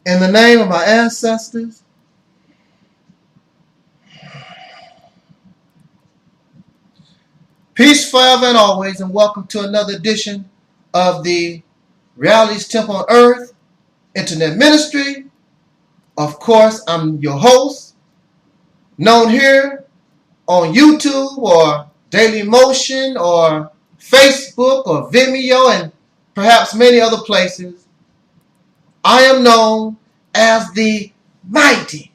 In the name of my ancestors, peace forever and always, and welcome to another edition of the RealitysTemple on Earth Internet Ministry. Of course, I'm your host, known here on YouTube or Daily Motion or Facebook or Vimeo and perhaps many other places. I am known as the mighty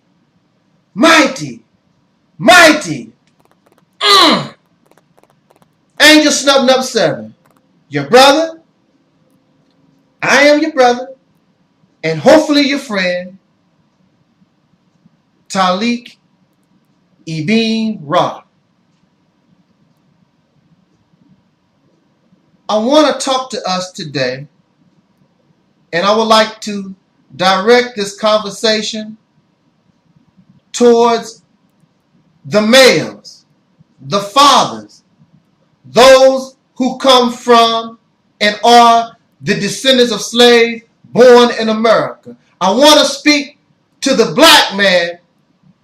Angel Snub 7. Your brother. I am your brother. And hopefully your friend, Taalik Ibn'rad. I want to talk to us today, and I would like to direct this conversation towards the males, the fathers, those who come from and are the descendants of slaves born in America. I want to speak to the black man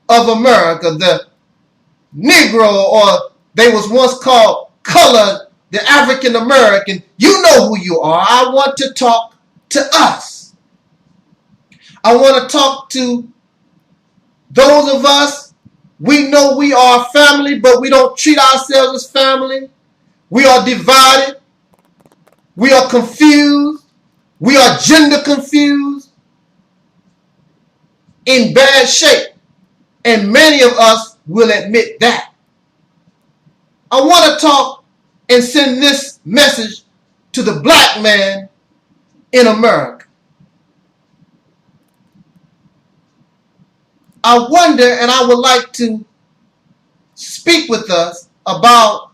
of America, the Negro, or they was once called colored, the African American. You know who you are. I want to talk to us. I want to talk to those of us. We know we are family, but we don't treat ourselves as family. We are divided. We are confused. We are gender confused. In bad shape. And many of us will admit that. I want to talk and send this message to the black man in America. I wonder, and I would like to speak with us about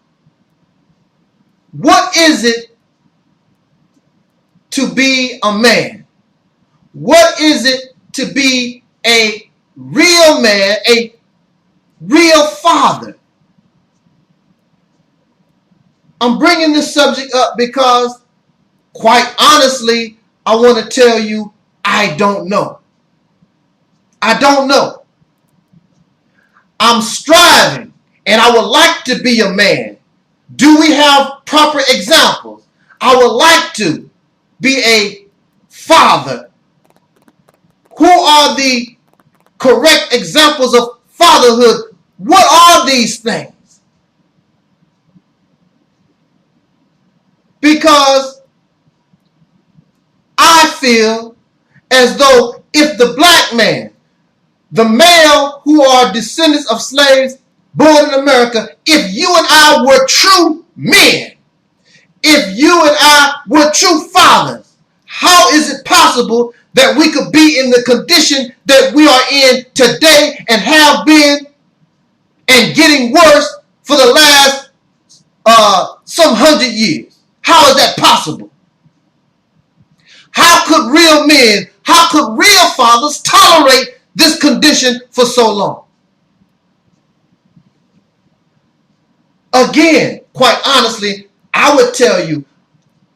what is it to be a man? What is it to be a real man, a real father? I'm bringing this subject up because, quite honestly, I want to tell you, I don't know. I don't know. I'm striving, and I would like to be a man. Do we have proper examples? I would like to be a father. Who are the correct examples of fatherhood? What are these things? Because I feel as though if the black man, the male who are descendants of slaves born in America, if you and I were true men, if you and I were true fathers, how is it possible that we could be in the condition that we are in today and have been and getting worse for the last some 100 years? How is that possible? How could real men, how could real fathers tolerate this condition for so long? Again, quite honestly, I would tell you,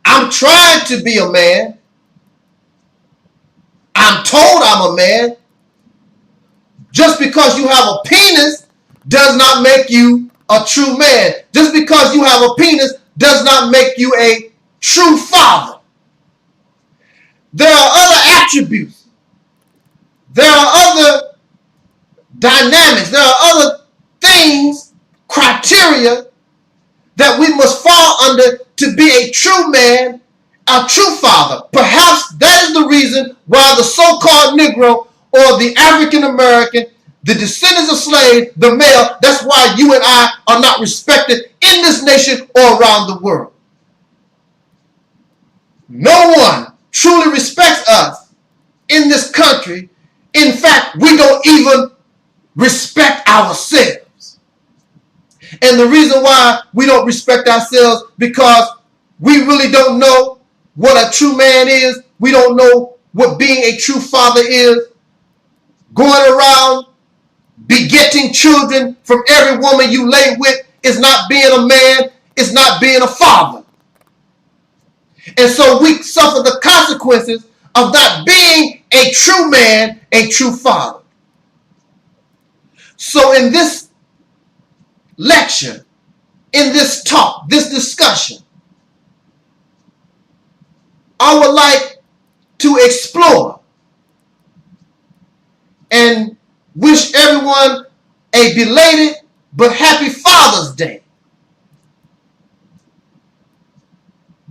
I'm trying to be a man. I'm told I'm a man. Just because you have a penis does not make you a true man. Just because you have a penis does not make you a true father. There are other attributes. There are other dynamics. There are other things, criteria that we must fall under to be a true man, a true father. Perhaps that is the reason why the so-called Negro or the African American, the descendants of slaves, the male, that's why you and I are not respected in this nation or around the world. No one truly respects us in this country. In fact, we don't even respect ourselves. And the reason why we don't respect ourselves, because we really don't know what a true man is. We don't know what being a true father is. Going around begetting children from every woman you lay with is not being a man. It's not being a father. And so we suffer the consequences of not being a true man, a true father. So in this lecture, in this talk, this discussion, I would like to explore and wish everyone a belated but happy Father's Day.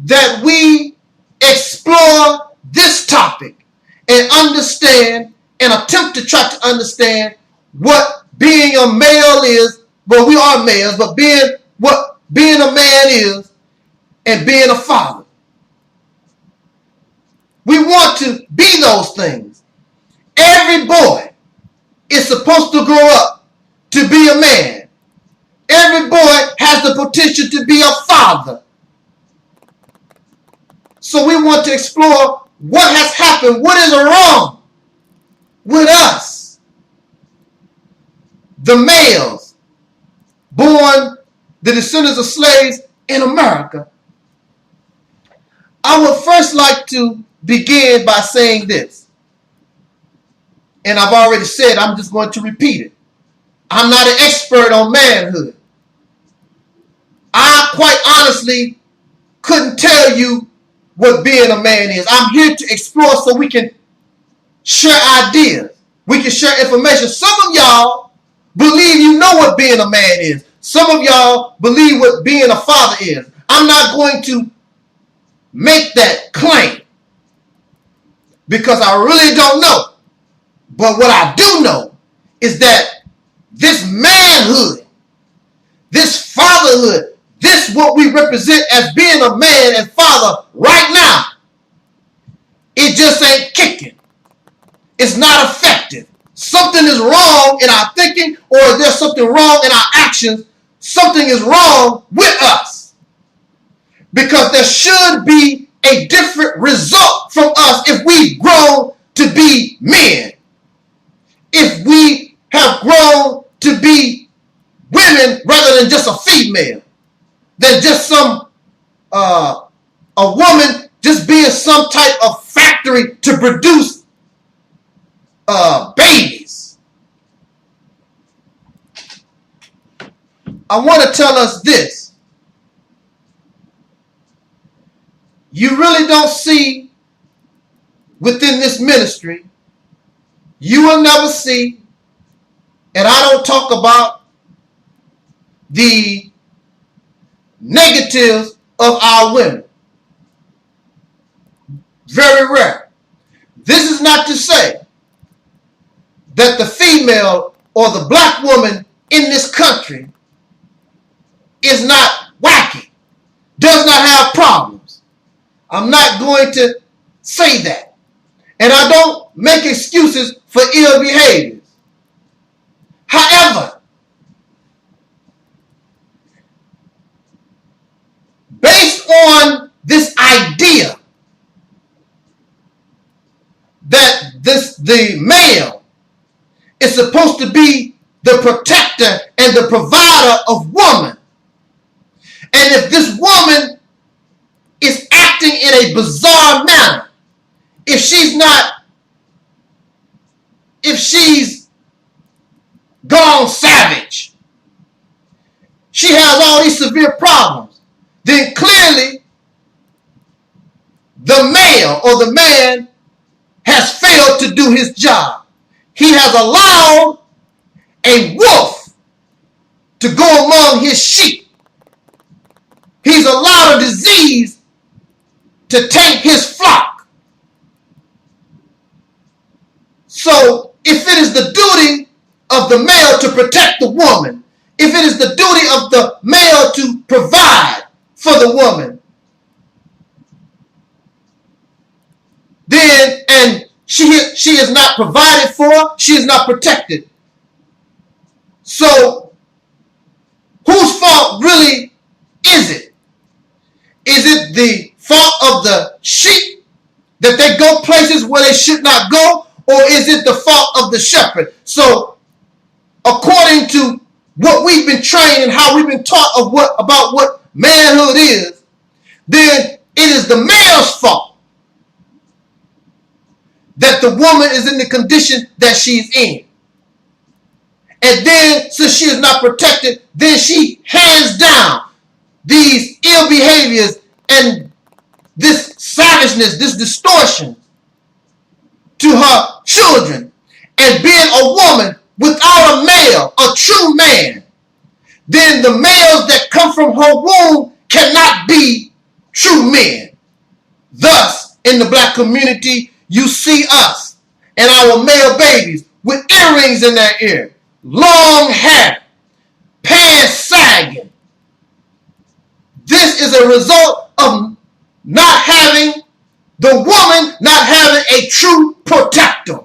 That we explore this topic and understand and attempt to try to understand what being a male is. Well, we are males, but what being a man is and being a father. We want to be those things. Every boy is supposed to grow up to be a man. Every boy has the potential to be a father. So we want to explore what has happened, what is wrong with us, the males born the descendants of slaves in America. I would first like to begin by saying this, and I've already said, I'm just going to repeat it. I'm not an expert on manhood. I quite honestly couldn't tell you what being a man is. I'm here to explore so we can share ideas. We can share information. Some of y'all believe you know what being a man is. Some of y'all believe what being a father is. I'm not going to make that claim because I really don't know. But what I do know is that this manhood, this fatherhood, this what we represent as being a man and father right now, it just ain't kicking. It's not effective. Something is wrong in our thinking, or there's something wrong in our actions. Something is wrong with us. Because there should be a different result from us if we've grown to be men. If we have grown to be women rather than just a female. Than just some, a woman just being some type of factory to produce babies. I want to tell us this. You really don't see within this ministry, you will never see, and I don't talk about the negatives of our women. Very rare. This is not to say that the female or the black woman in this country is not wacky, does not have problems. I'm not going to say that. And I don't make excuses for ill behaviors. However, based on this idea that the male is supposed to be the protector and the provider of woman, and if this woman is acting in a bizarre manner, if she's gone savage, she has all these severe problems, then clearly the male or the man has failed to do his job. He has allowed a wolf to go among his sheep. He's allowed a disease to take his flock. So if it is the duty of the male to protect the woman, if it is the duty of the male to provide for the woman, then, and she is not provided for, she is not protected. So whose fault really is it? Is it the fault of the sheep that they go places where they should not go, or is it the fault of the shepherd? So according to what we've been trained and how we've been taught of about what manhood is, then it is the male's fault that the the woman is in the condition that she's in. And then, since she is not protected, then she hands down these ill behaviors and this savageness, this distortion to her children. And being a woman without a male, a true man, then the males that come from her womb cannot be true men. Thus, in the black community, you see us and our male babies with earrings in their ear, long hair, pants sagging. This is a result of not having the woman, not having a true protector,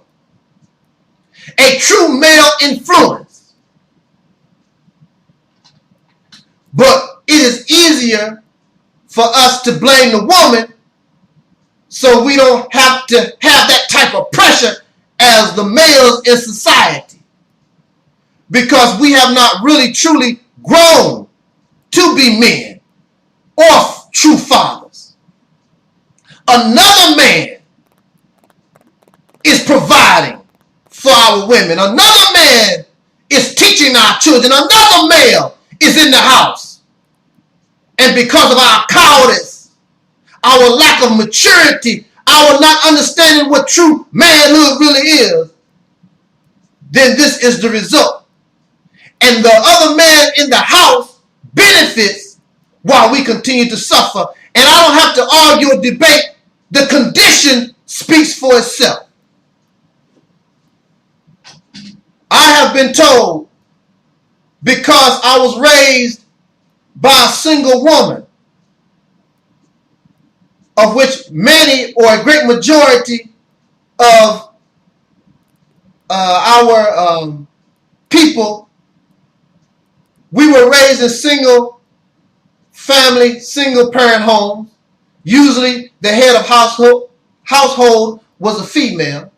a true male influence. But it is easier for us to blame the woman so we don't have to have that type of pressure as the males in society, because we have not really truly grown to be men or true fathers. Another man is providing for our women. Another man is teaching our children. Another male is in the house. And because of our cowardice, our lack of maturity, our not understanding what true manhood really is, then this is the result. And the other man in the house benefits while we continue to suffer. And I don't have to argue or debate. The condition speaks for itself. I have been told, because I was raised by a single woman, of which many or a great majority of our people, we were raised in single family, single parent homes. Usually the head of household was a female.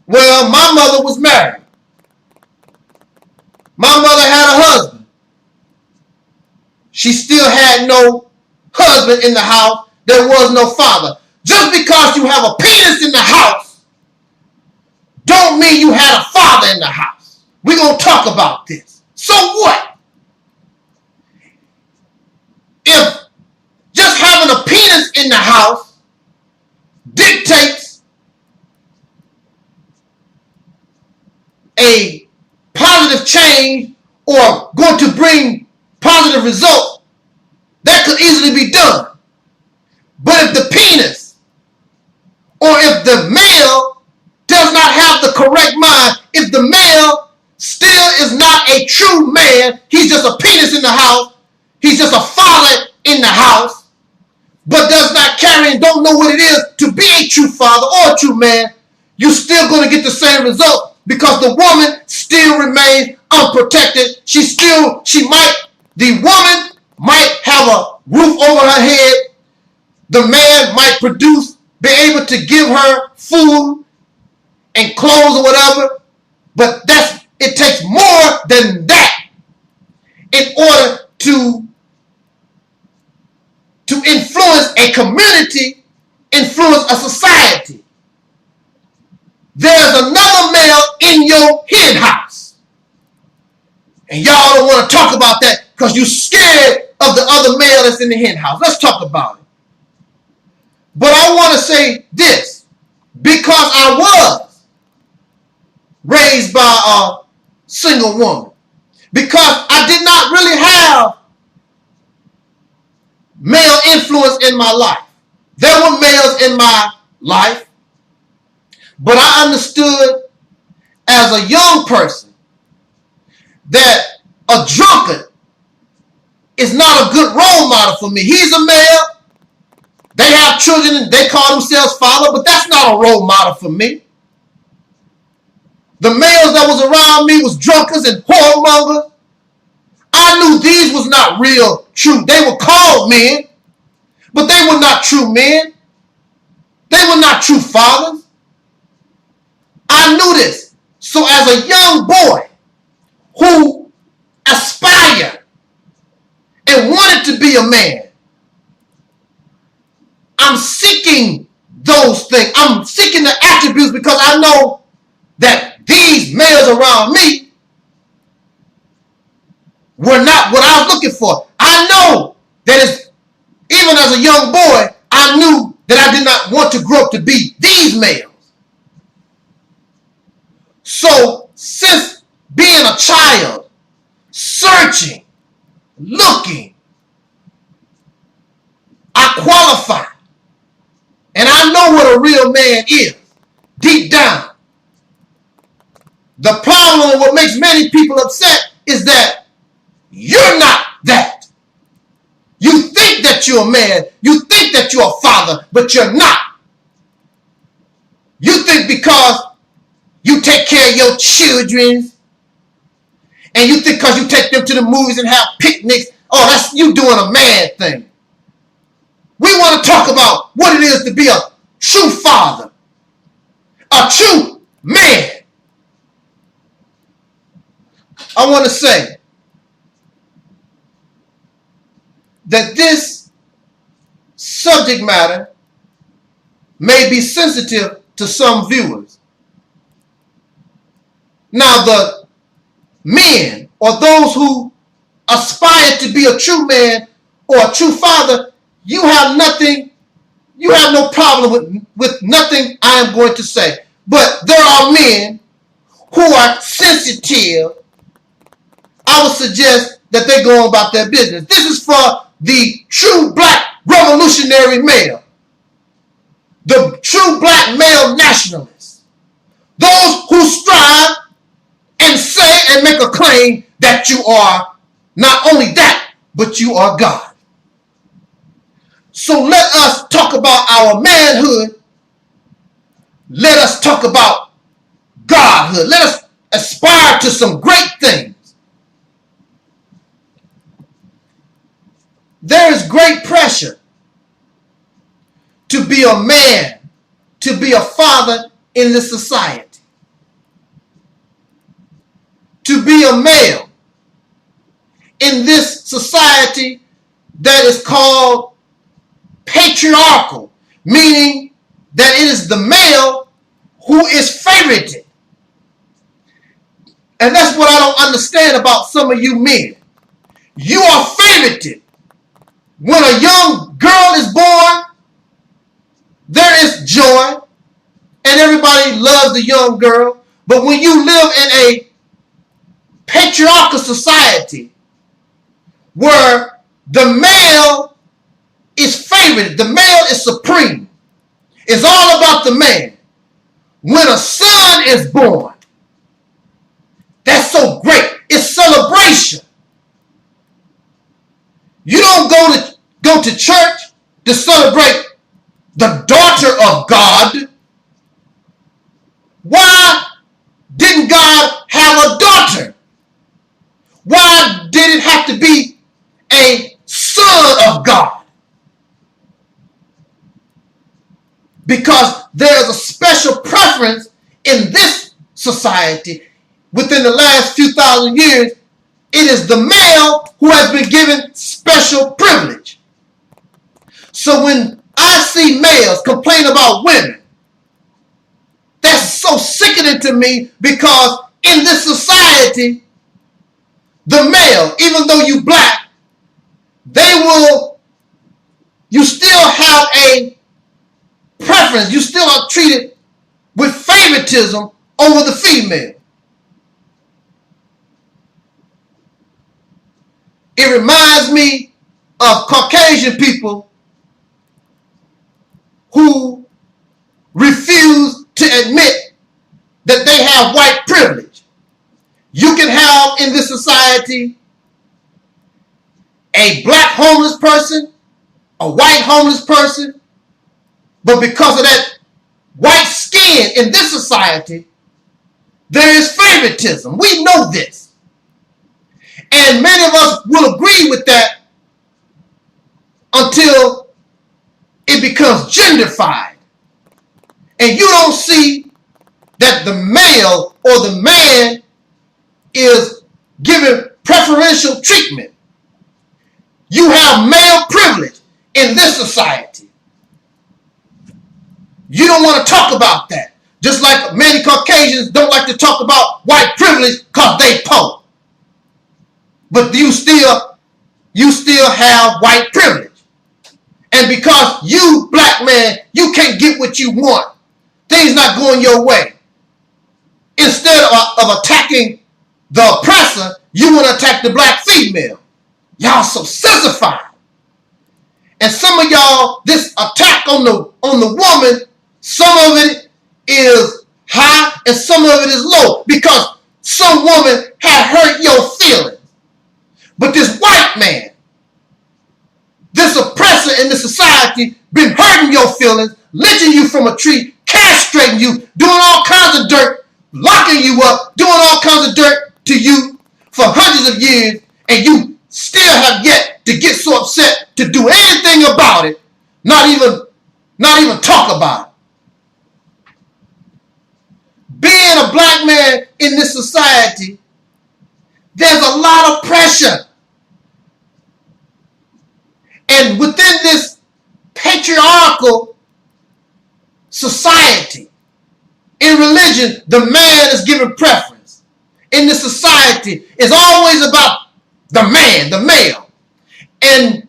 Well, my mother was married. My mother had a husband. She still had no husband in the house. There was no father. Just because you have a penis in the house don't mean you had a father in the house. We're going to talk about this. So what? If just having a penis in the house dictates a positive change or going to bring positive results, that could easily be done. But if the penis or if the male does not have the correct mind, if the male still is not a true man, he's just a penis in the house, he's just a father in the house, but does not carry and don't know what it is to be a true father or a true man, you're still going to get the same result, because the woman still remains unprotected. The woman might have a roof over her head. The man might be able to give her food and clothes or whatever, but it takes more than that in order to influence a community, influence a society. There's another male in your hen house. And y'all don't want to talk about that because you're scared of the other male that's in the hen house. Let's talk about it. But I want to say this, because I was raised by a single woman, because I did not really have male influence in my life. There were males in my life, but I understood as a young person that a drunkard is not a good role model for me. He's a male. They have children and they call themselves father, but that's not a role model for me. The males that was around me was drunkards and whoremongers. I knew these was not real true. They were called men, but they were not true men. They were not true fathers. I knew this. So as a young boy who aspired and wanted to be a man, I'm seeking those things. I'm seeking the attributes because I know that these males around me were not what I was looking for. I know that it's, even as a young boy, I knew that I did not want to grow up to be these males. So since being a child, searching, looking, I qualify. And I know what a real man is, deep down. The problem, what makes many people upset, is that you're not that. You think that you're a man, you think that you're a father, but you're not. You think because you take care of your children, and you think because you take them to the movies and have picnics, oh, that's you doing a man thing. We want to talk about what it is to be a true father, a true man. I want to say that this subject matter may be sensitive to some viewers. Now, the men or those who aspire to be a true man or a true father, you have no problem with nothing I am going to say. But there are men who are sensitive. I would suggest that they go about their business. This is for the true black revolutionary male, the true black male nationalists, those who strive and say and make a claim that you are not only that, but you are God. So let us talk about our manhood. Let us talk about Godhood. Let us aspire to some great things. There is great pressure to be a man, to be a father in this society. To be a male in this society that is called patriarchal, meaning that it is the male who is favorited. And that's what I don't understand about some of you men. You are favorited. When a young girl is born, there is joy, and everybody loves the young girl. But when you live in a patriarchal society where the male is favored, the male is supreme, it's all about the man. When a son is born, that's so great. It's celebration. You don't go to church to celebrate the daughter of God. Why didn't God have a daughter? Why did it have to be a son of God? Because there's a special preference in this society. Within the last few thousand years, it is the male who has been given special privilege. So when I see males complain about women, that's so sickening to me, because in this society, the male, even though you black, you still have a preference. You still are treated with favoritism over the female. It reminds me of Caucasian people who refuse to admit that they have white privilege. You can have in this society a black homeless person, a white homeless person, but because of that white skin in this society, there is favoritism. We know this. And many of us will agree with that until it becomes genderfied. And you don't see that the male or the man is given preferential treatment. You have male privilege in this society. You don't want to talk about that. Just like many Caucasians don't like to talk about white privilege because they poor. But you still have white privilege. And because you, black man, you can't get what you want, things not going your way. Instead of attacking the oppressor, you want to attack the black female. Y'all so sissified. And some of y'all, this attack on the woman, some of it is high and some of it is low because some woman had hurt your feelings. But this white man, this oppressor in the society, been hurting your feelings, lynching you from a tree, castrating you, doing all kinds of dirt, locking you up, doing all kinds of dirt to you for hundreds of years, and you still have yet to get so upset to do anything about it, not even talk about it. Being a black man in this society, there's a lot of pressure. And within this patriarchal society, in religion, the man is given preference. In this society, it's always about the man, the male. And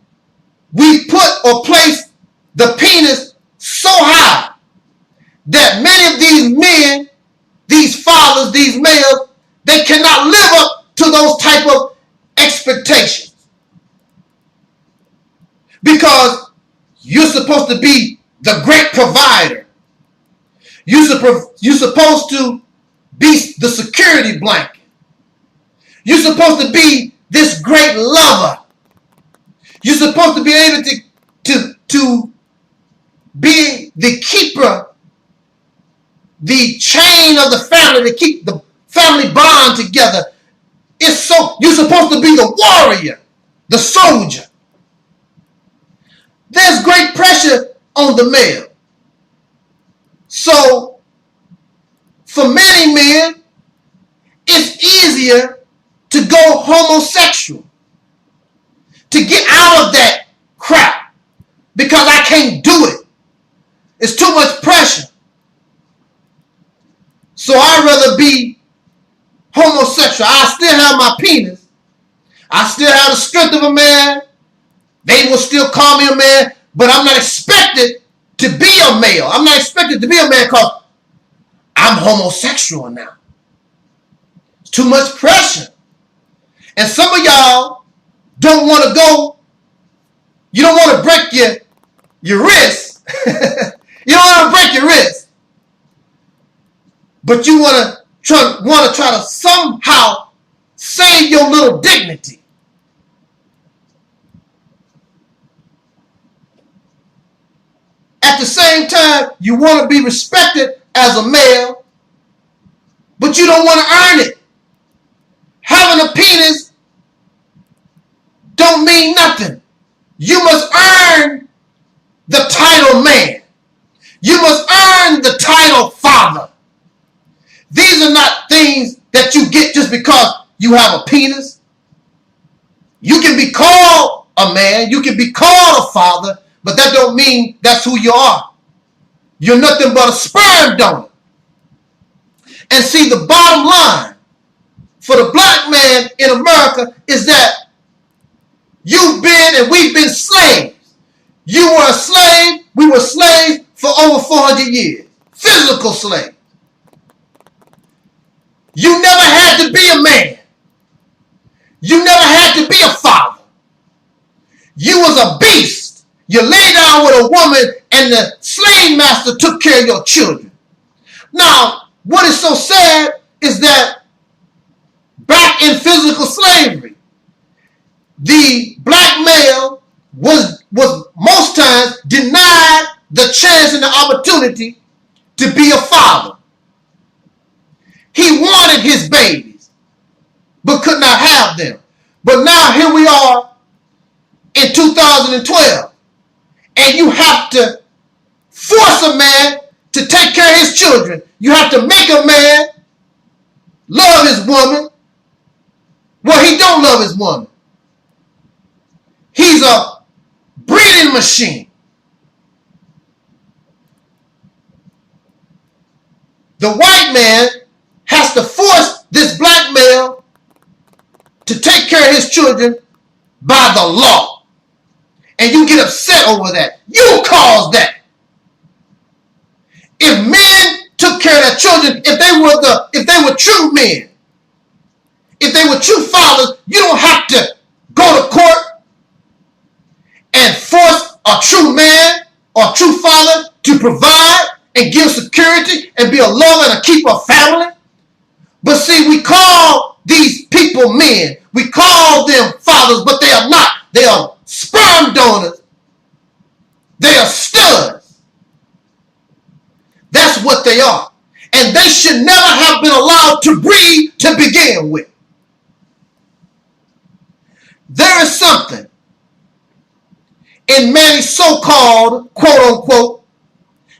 we put or place the penis so high that many of these men, these fathers, these males, they cannot live up to those type of expectations. Because you're supposed to be the great provider. You're supposed to be the security blanket. You're supposed to be this great lover. You're supposed to be able to be the keeper, the chain of the family, to keep the family bond together. You're supposed to be the warrior, the soldier. There's great pressure on the male. So, for many men, it's easier to go homosexual, to get out of that crap, because I can't do it. It's too much pressure. So I'd rather be homosexual. I still have my penis. I still have the strength of a man. They will still call me a man, but I'm not expected to be a male. I'm not expected to be a man because I'm homosexual now. It's too much pressure. And some of y'all don't want to go. You don't want to break your wrist. You don't want to break your wrist. But you want to try to somehow save your little dignity. At the same time, you want to be respected as a male, but you don't want to earn it. Having a penis don't mean nothing. You must earn the title man. You must earn the title father. These are not things that you get just because you have a penis. You can be called a man. You can be called a father. But that don't mean that's who you are. You're nothing but a sperm donor. And see, the bottom line for the black man in America is that you've been and we've been slaves. You were a slave. We were slaves for over 400 years. Physical slaves. You never had to be a man. You never had to be a father. You was a beast. You lay down with a woman and the slave master took care of your children. Now, what is so sad is that back in physical slavery, the black male was most times denied the chance and the opportunity to be a father. He wanted his babies, but could not have them. But now here we are in 2012. And you have to force a man to take care of his children. You have to make a man love his woman. Well, he don't love his woman. He's a breeding machine. the white man has to force this black male to take care of his children by the law. And you get upset over that. You caused that. If men took care of their children, if they were true men, if they were true fathers, you don't have to go to court and force a true man or true father to provide and give security and be a lover and a keeper of family. But see, we call these people men. We call them fathers, but they are not. They are sperm donors. They are studs. That's what they are. And they should never have been allowed to breed to begin with. There is something in many so-called, quote-unquote,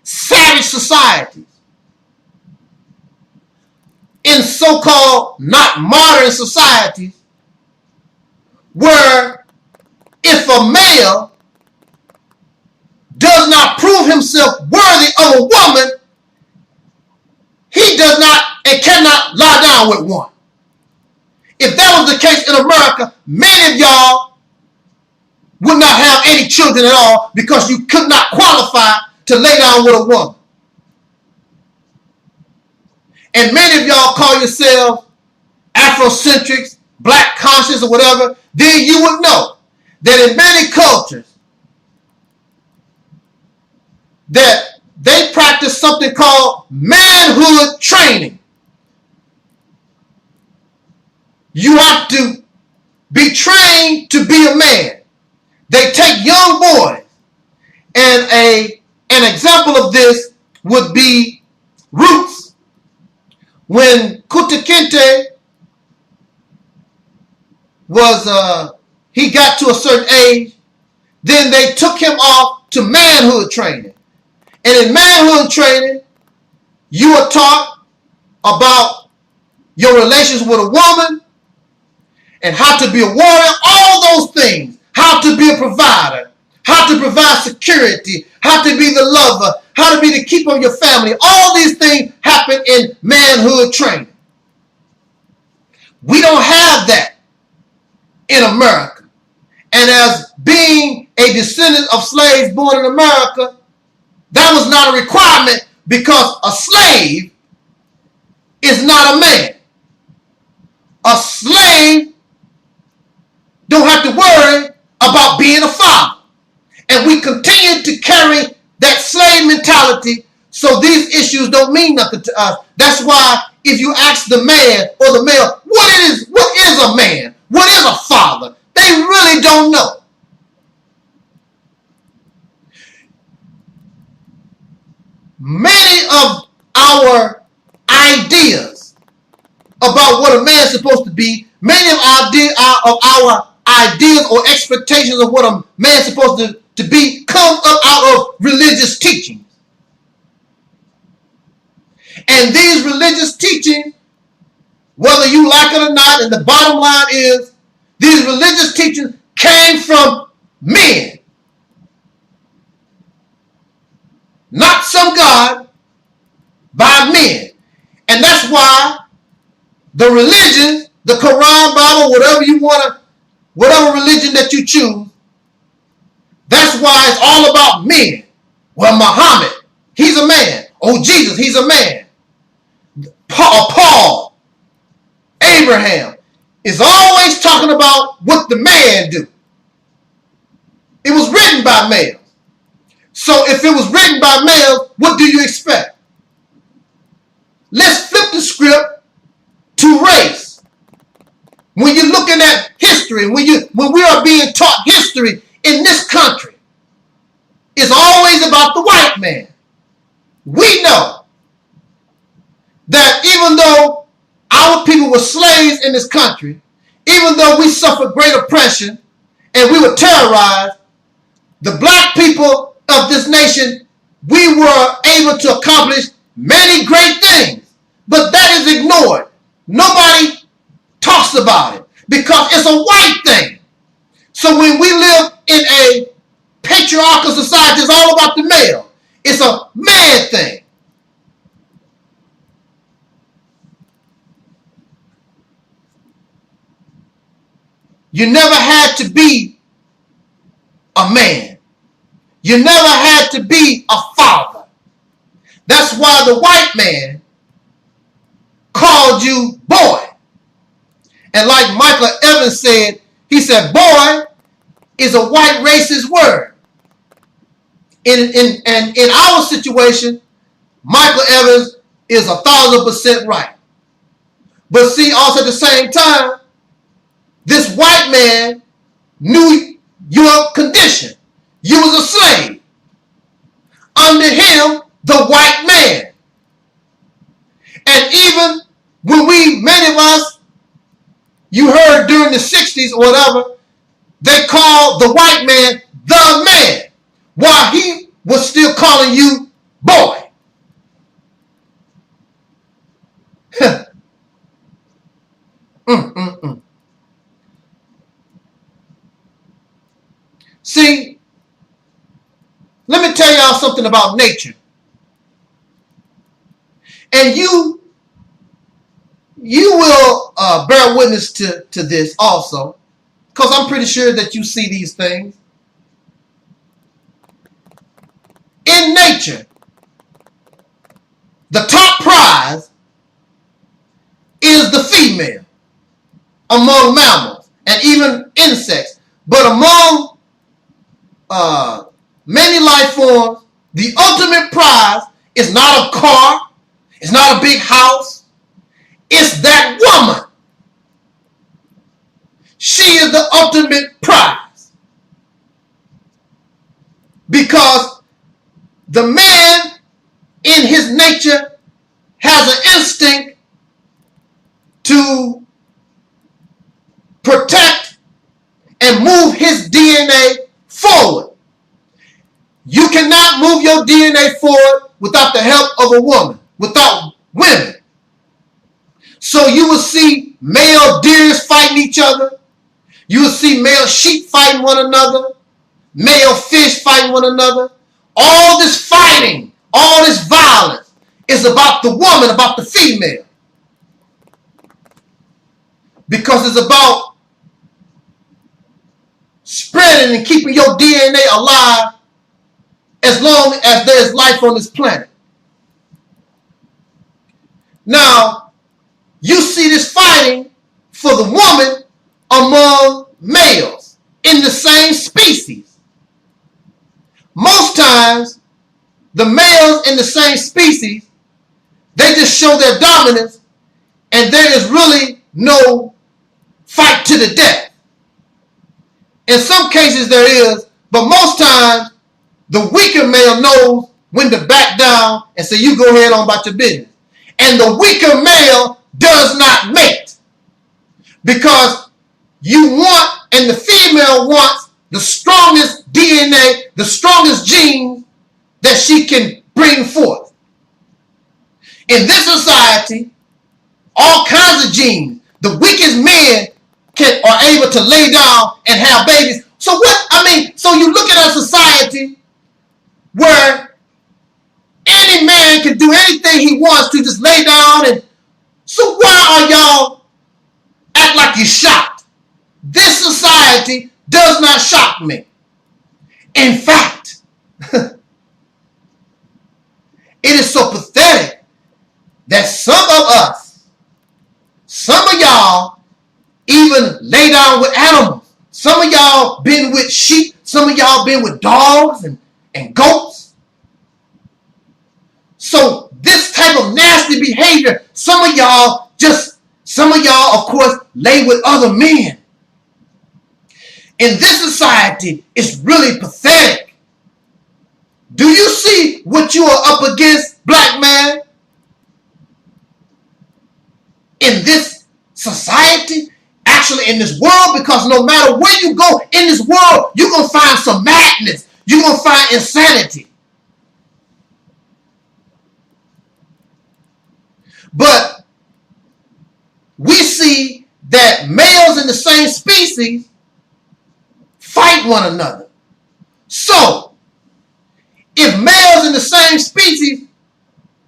savage societies, in so-called not modern societies, where if a male does not prove himself worthy of a woman, he does not and cannot lie down with one. If that was the case in America, many of y'all would not have any children at all because you could not qualify to lay down with a woman. And many of y'all call yourselves Afrocentrics, black conscious or whatever, then you would know that in many cultures that they practice something called manhood training. You have to be trained to be a man. They take young boys, and an example of this would be Roots. When Kunta Kinte was, he got to a certain age, then they took him off to manhood training. And in manhood training, you are taught about your relations with a woman and how to be a warrior, all those things. How to be a provider, how to provide security, how to be the lover, how to be the keeper of your family. All these things happen in manhood training. We don't have that in America. And as being a descendant of slaves born in America, that was not a requirement because a slave is not a man. A slave don't have to worry about being a father. And we continue to carry that slave mentality, so these issues don't mean nothing to us. That's why if you ask the man or the male, what is a man? What is a father? They really don't know. Many of our ideas about what a man is supposed to be, many of our ideas or expectations of what a man is supposed to be come up out of religious teachings. And these religious teachings, whether you like it or not, and the bottom line is, these religious teachings came from men. Not some God, by men. And that's why the religion, the Quran, Bible, whatever you want to, whatever religion that you choose, that's why it's all about men. Well, Muhammad, he's a man. Oh, Jesus, he's a man. Paul, Abraham, is always talking about what the man do. It was written by males. So if it was written by males, what do you expect? Let's flip the script to race. When you're looking at history, when we are being taught history in this country, it's always about the white man. We know that even though our people were slaves in this country, even though we suffered great oppression and we were terrorized, the black people of this nation, we were able to accomplish many great things. But that is ignored. Nobody talks about it because it's a white thing. So when we live in a patriarchal society, it's all about the male. It's a man thing. You never had to be a man. You never had to be a father. That's why the white man called you boy. And like Michael Evans said, he said, boy is a white racist word. In our situation, Michael Evans is 1,000% right. But see, also at the same time, this white man knew your condition. You was a slave. Under him, the white man. And even when many of us, you heard during the 60s or whatever, they called the white man the man, while he was still calling you boy. See, let me tell y'all something about nature. And you will bear witness to this also, because I'm pretty sure that you see these things. In nature, the top prize is the female among mammals and even insects. But among many life forms, the ultimate prize is not a car, it's not a big house, it's that woman. She is the ultimate prize. Because the man in his nature has an instinct to protect and move his DNA forward. You cannot move your DNA forward without the help of a woman, without women. So you will see male deers fighting each other. You will see male sheep fighting one another, male fish fighting one another. All this fighting, all this violence is about the woman, about the female. Because it's about spreading and keeping your DNA alive as long as there is life on this planet. Now, you see this fighting for the woman among males in the same species. Most times, the males in the same species, they just show their dominance, and there is really no fight to the death. In some cases there is, but most times the weaker male knows when to back down and say, you go ahead on about your business. And the weaker male does not mate. Because you want, and the female wants the strongest DNA, the strongest genes that she can bring forth. In this society, all kinds of genes, the weakest men are able to lay down and have babies. So so you look at a society where any man can do anything he wants to, just lay down, and so why are y'all act like you're shocked? This society does not shock me. In fact, it is so pathetic that some of us, some of y'all even lay down with animals. Some of y'all been with sheep. Some of y'all been with dogs and goats. So this type of nasty behavior, some of y'all, of course, lay with other men. In this society, it's really pathetic. Do you see what you are up against, black man? In this society, actually in this world, because no matter where you go in this world, you're going to find some madness. You're going to find insanity. But we see that males in the same species fight one another. So, if males in the same species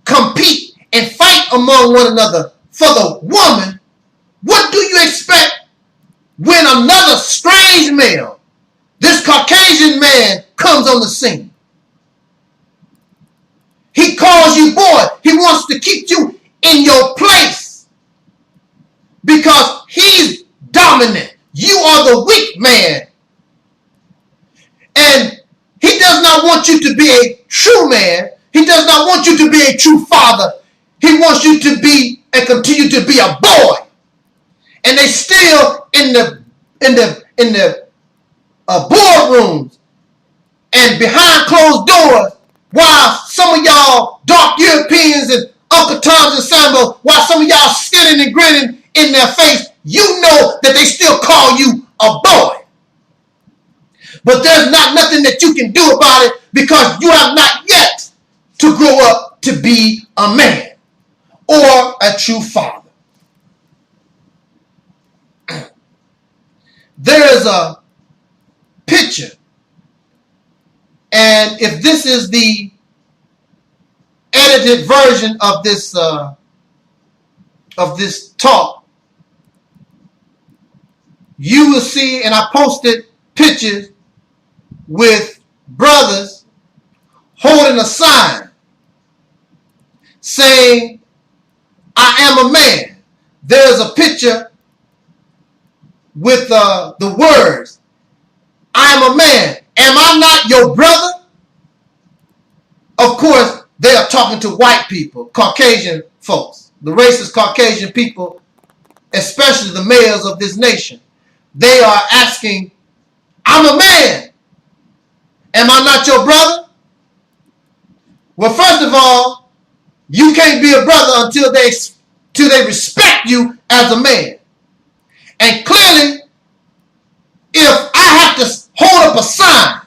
compete and fight among one another for the woman, what do you expect when another strange male, this Caucasian man, comes on the scene. He calls you boy. He wants to keep you in your place because he's dominant. You are the weak man. And he does not want you to be a true man. He does not want you to be a true father. He wants you to be and continue to be a boy. And they still in the boardrooms and behind closed doors, while some of y'all dark Europeans and Uncle Toms and Sambo, while some of y'all sitting and grinning in their face, you know that they still call you a boy. But there's not nothing that you can do about it because you have not yet to grow up to be a man or a true father. There is a picture, and if this is the edited version of this talk, you will see, and I posted pictures with brothers holding a sign saying, I am a man. There's a picture with the words, I am a man. Am I not your brother? Of course, they are talking to white people, Caucasian folks, the racist Caucasian people, especially the males of this nation. They are asking, I'm a man. Am I not your brother? Well, first of all, you can't be a brother until they respect you as a man. And clearly, if I have to hold up a sign,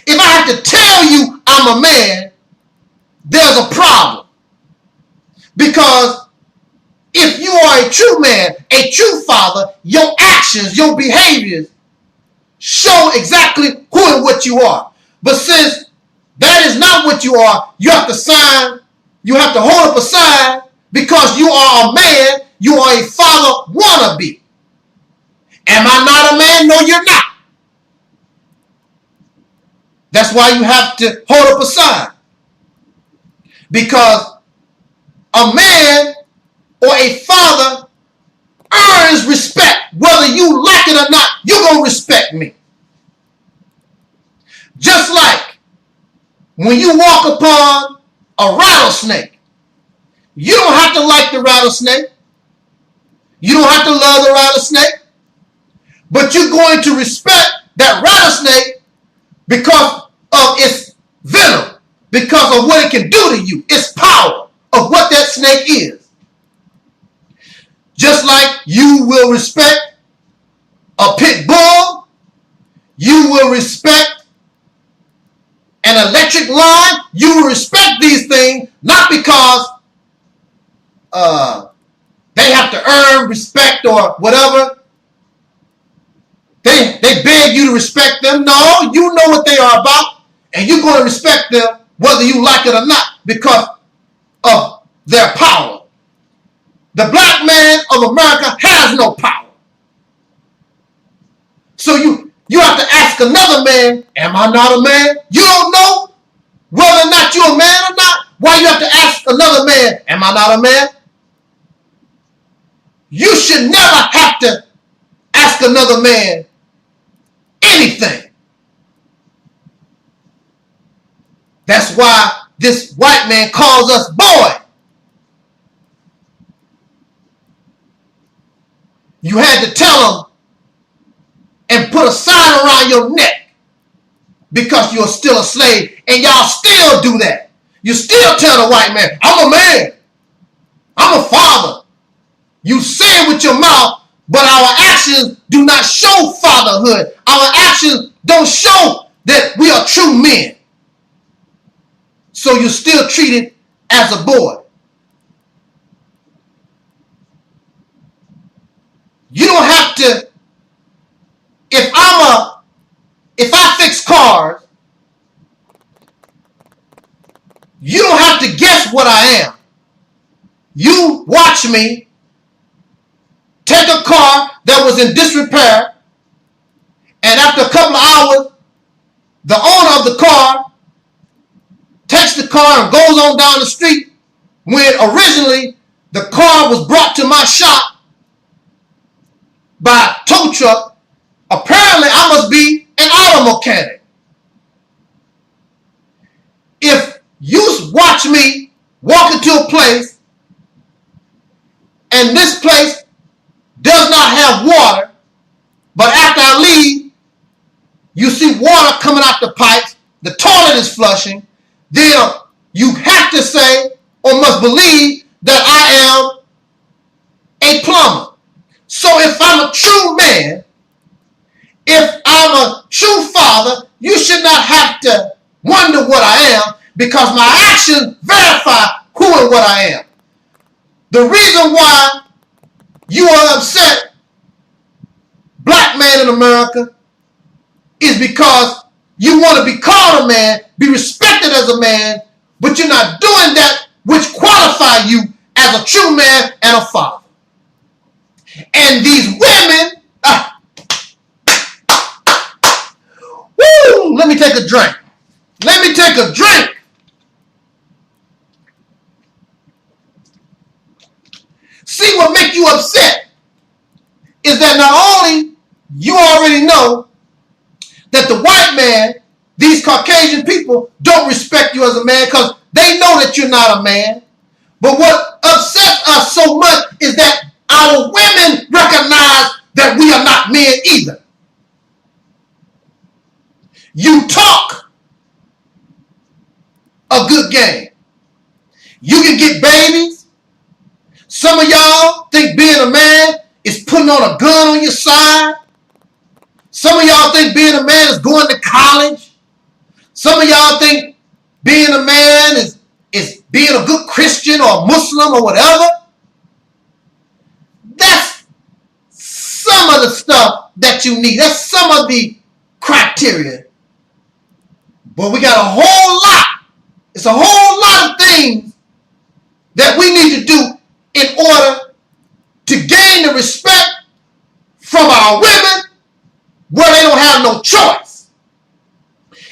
if I have to tell you I'm a man, there's a problem. Because if you are a true man, a true father, your actions, your behaviors show exactly who and what you are. But since that is not what you are, you have to hold up a sign because you are a man, you are a father wannabe. Am I not a man? No, you're not. That's why you have to hold up a sign. Because a man or a father earns respect. Whether you like it or not, you're going to respect me. Just like when you walk upon a rattlesnake, you don't have to like the rattlesnake. You don't have to love the rattlesnake. But you're going to respect that rattlesnake because of its venom, because of what it can do to you, its power of what that snake is. Just like you will respect a pit bull, you will respect an electric line, you will respect these things, not because they have to earn respect or whatever. They beg you to respect them. No, you know what they are about, and you're going to respect them whether you like it or not because of their power. The black man of America has no power. So you have to ask another man, am I not a man? You don't know whether or not you're a man or not. Why you have to ask another man, am I not a man? You should never have to ask another man anything. That's why this white man calls us boy. You had to tell him and put a sign around your neck because you're still a slave, and y'all still do that. You still tell the white man, I'm a man. I'm a father. You say it with your mouth, but our actions do not show fatherhood. Our actions don't show that we are true men. So you're still treated as a boy. You don't have to, if I fix cars, you don't have to guess what I am. You watch me, take a car that was in disrepair, and after a couple of hours, the owner of the car takes the car and goes on down the street when originally the car was brought to my shop by a tow truck. Apparently, I must be an auto mechanic. If you watch me walk into a place and this place does not have water, but after I leave, you see water coming out the pipes, the toilet is flushing, then you have to say or must believe that I am a plumber. So if I'm a true man, if I'm a true father, you should not have to wonder what I am, because my actions verify who and what I am. The reason why you are upset, black man in America, is because you want to be called a man, be respected as a man, but you're not doing that which qualify you as a true man and a father. And these women, woo, let me take a drink. Let me take a drink. See, what makes you upset is that not only you already know that the white man, these Caucasian people, don't respect you as a man because they know that you're not a man. But what upsets us so much is that our women recognize that we are not men either. You talk a good game. You can get babies. Some of y'all think being a man is putting on a gun on your side. Some of y'all think being a man is going to college. Some of y'all think being a man is being a good Christian or Muslim or whatever. That's some of the stuff that you need. That's some of the criteria. But we got a whole lot. It's a whole lot of things that we need to do in order to gain the respect from our women where they don't have no choice.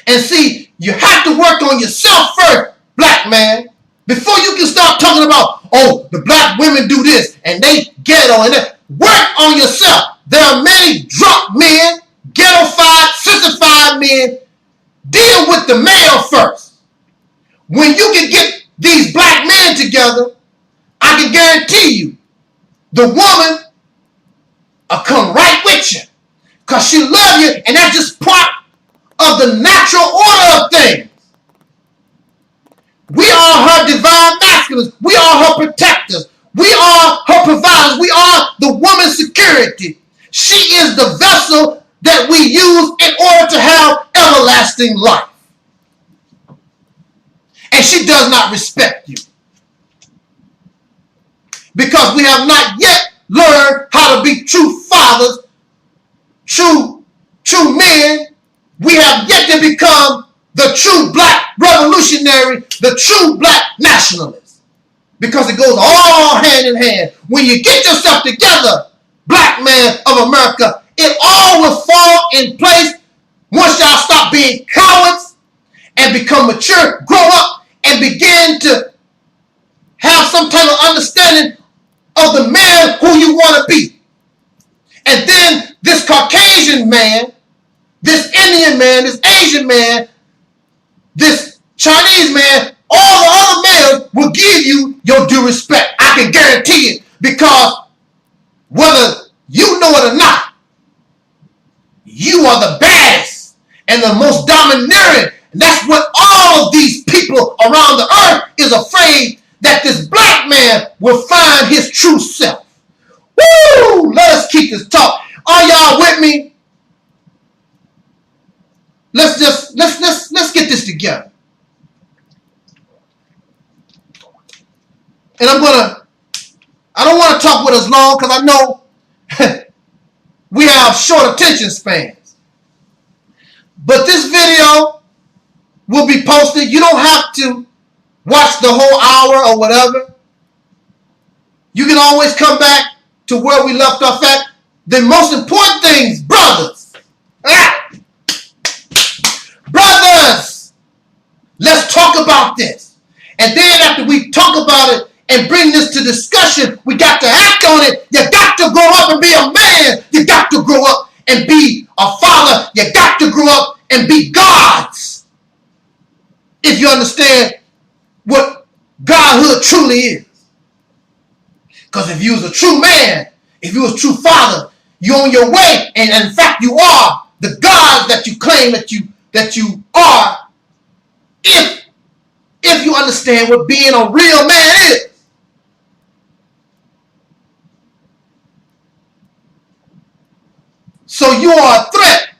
And see, you have to work on yourself first, black man, before you can start talking about, oh, the black women do this and they ghetto and that. Work on yourself. There are many drunk men, ghettofied, sissified men. Deal with the male first. When you can get these black men together, I can guarantee you, the woman will come right with you. Because she loves you, and that's just part of the natural order of things. We are her divine masculines. We are her protectors. We are her providers. We are the woman's security. She is the vessel that we use in order to have everlasting life. And she does not respect you. Because we have not yet learned how to be true fathers, true men. We have yet to become the true black revolutionary, the true black nationalist. Because it goes all hand in hand. When you get yourself together, black man of America, it all will fall in place once y'all stop being cowards and become mature, grow up, and begin to have some type of understanding of the man who you want to be. And then this Caucasian man, this Indian man, this Asian man, this Chinese man, all the other males will give you your due respect. I can guarantee it, because whether you know it or not, you are the baddest and the most domineering. And that's what all of these people around the earth is afraid, that this black man will find his true self. Woo! Let us keep this talk. Are y'all with me? Let's get this together. And I don't want to talk with us long, because I know we have short attention spans. But this video will be posted. You don't have to watch the whole hour or whatever. You can always come back to where we left off at. The most important things, brothers. Brothers, let's talk about this. And then after we talk about it and bring this to discussion, we got to act on it. You got to grow up and be a man. You got to grow up and be a father. You got to grow up and be gods. If you understand what godhood truly is. Because if you was a true man, if you was a true father, you're on your way, and in fact you are the God that you claim that you are, if you understand what being a real man is. So you are a threat.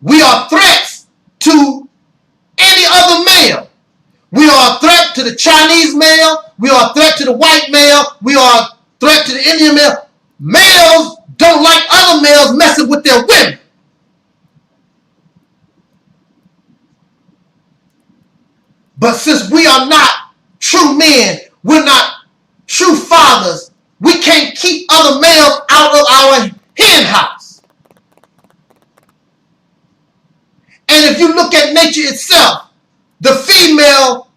We are threats to any other male. We are a threat to the Chinese male. We are a threat to the white male. We are a threat to the Indian male. Males don't like other males messing with their women. But since we are not true men, we're not true fathers, we can't keep other males out of our hen house. And if you look at nature itself, the female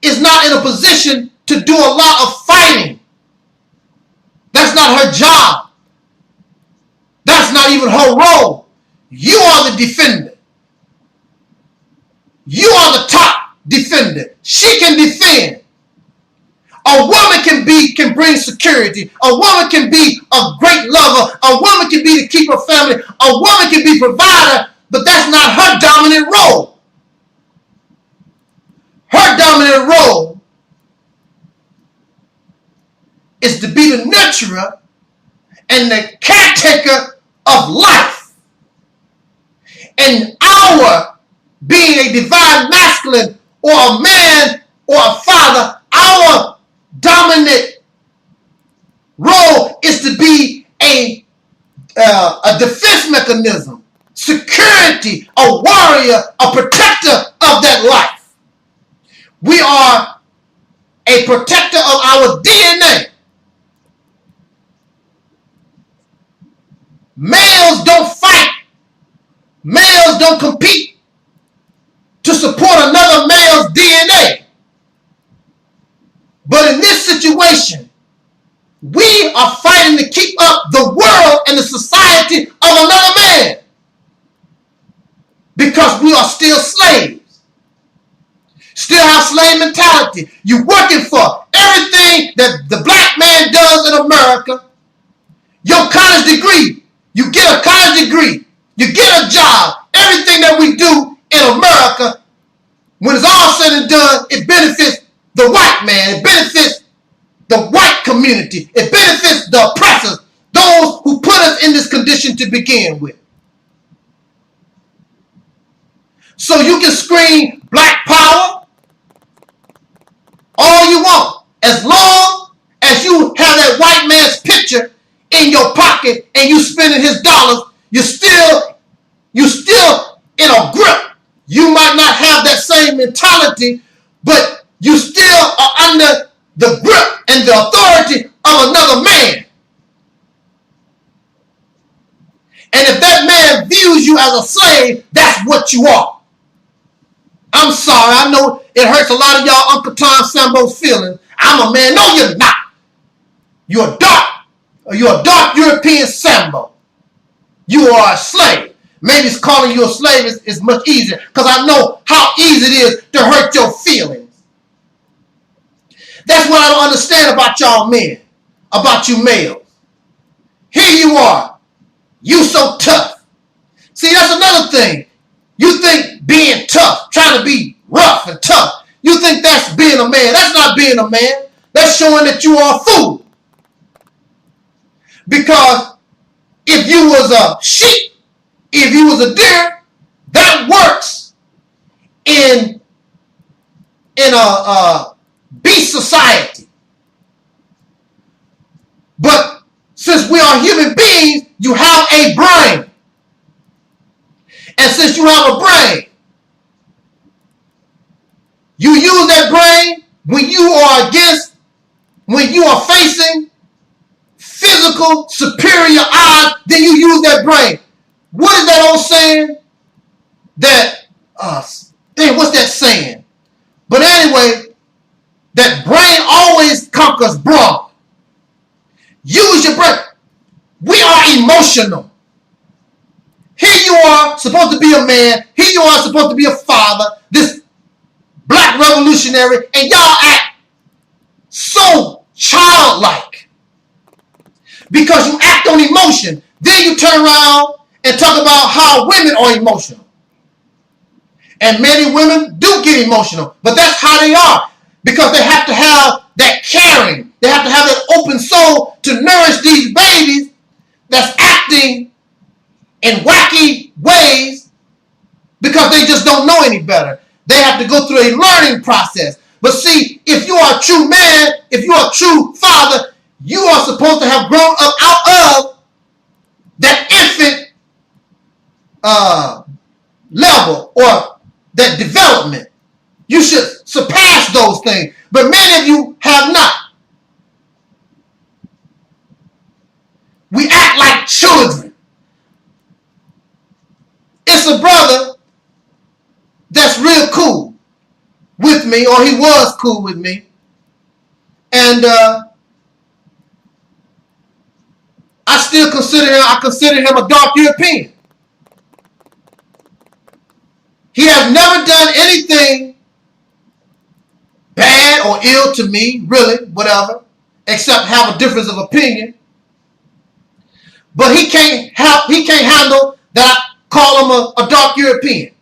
is not in a position to do a lot of fighting. That's not her job. That's not even her role. You are the defender. You are the top defender. She can defend. A woman can bring security. A woman can be a great lover. A woman can be to keep her family. A woman can be provider, but that's not her dominant role. Her dominant role is to be the nurturer and the caretaker of life. And our being a divine masculine or a man or a father, our dominant role is to be a defense mechanism, security, a warrior, a protector of that life. We are a protector of our DNA. Males don't fight. Males don't compete to support another male's DNA. But in this situation, we are fighting to keep up the world and the society of another man. Because we are still slaves. Still have slave mentality. You're working for everything that the black man does in America. Your college degree. You get a college degree. You get a job. Everything that we do in America, when it's all said and done, it benefits the white man. It benefits the white community. It benefits the oppressors, those who put us in this condition to begin with. So you can scream black power all you want. As long as you have that white man's picture in your pocket and you spending his dollars, you're still in a grip. You might not have that same mentality, but you still are under the grip and the authority of another man. And if that man views you as a slave, that's what you are. I'm sorry, I know it hurts a lot of y'all Uncle Tom Sambo's feelings. I'm a man. No, you're not. You're a dark European Sambo. You are a slave. Maybe it's calling you a slave is much easier because I know how easy it is to hurt your feelings. That's what I don't understand about y'all men, about you males. Here you are. You so tough. See, that's another thing. You think being tough, trying to be rough and tough, you think that's being a man. That's not being a man. That's showing that you are a fool. Because if you was a sheep, if you was a deer, that works in a beast society. But since we are human beings, you have a brain. And since you have a brain, you use that brain when when you are facing physical superior odds, then you use that brain. What is that old saying? That, dang, what's that saying? But anyway, that brain always conquers broad. Use your brain. We are emotional. Here you are supposed to be a man. Here you are supposed to be a father. This black revolutionary. And y'all act so childlike. Because you act on emotion. Then you turn around and talk about how women are emotional. And many women do get emotional. But that's how they are. Because they have to have that caring. They have to have that open soul to nourish these babies that's acting in wacky ways because they just don't know any better. They have to go through a learning process. But see, if you are a true man, if you are a true father, you are supposed to have grown up out of that infant level or that development. You should surpass those things. But many of you have not. We act like children. It's a brother that's real cool with me, or he was cool with me. And I consider him a dark European. He has never done anything bad or ill to me, really, whatever, except have a difference of opinion. But he can't handle that I call him a dark European.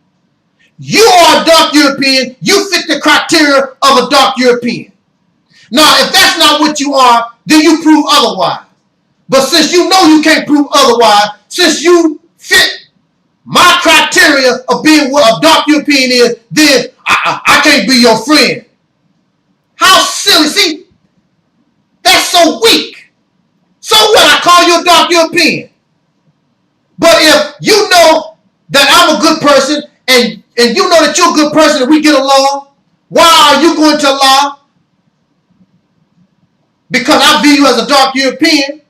You are a dark European. You fit the criteria of a dark European. Now, if that's not what you are, then you prove otherwise. But since you know you can't prove otherwise, since you fit my criteria of being what a dark European is, then I can't be your friend. How silly. See, that's so weak. So what? I call you a dark European. But if you know that I'm a good person and you know that you're a good person and we get along, why are you going to allow? Because I view you as a dark European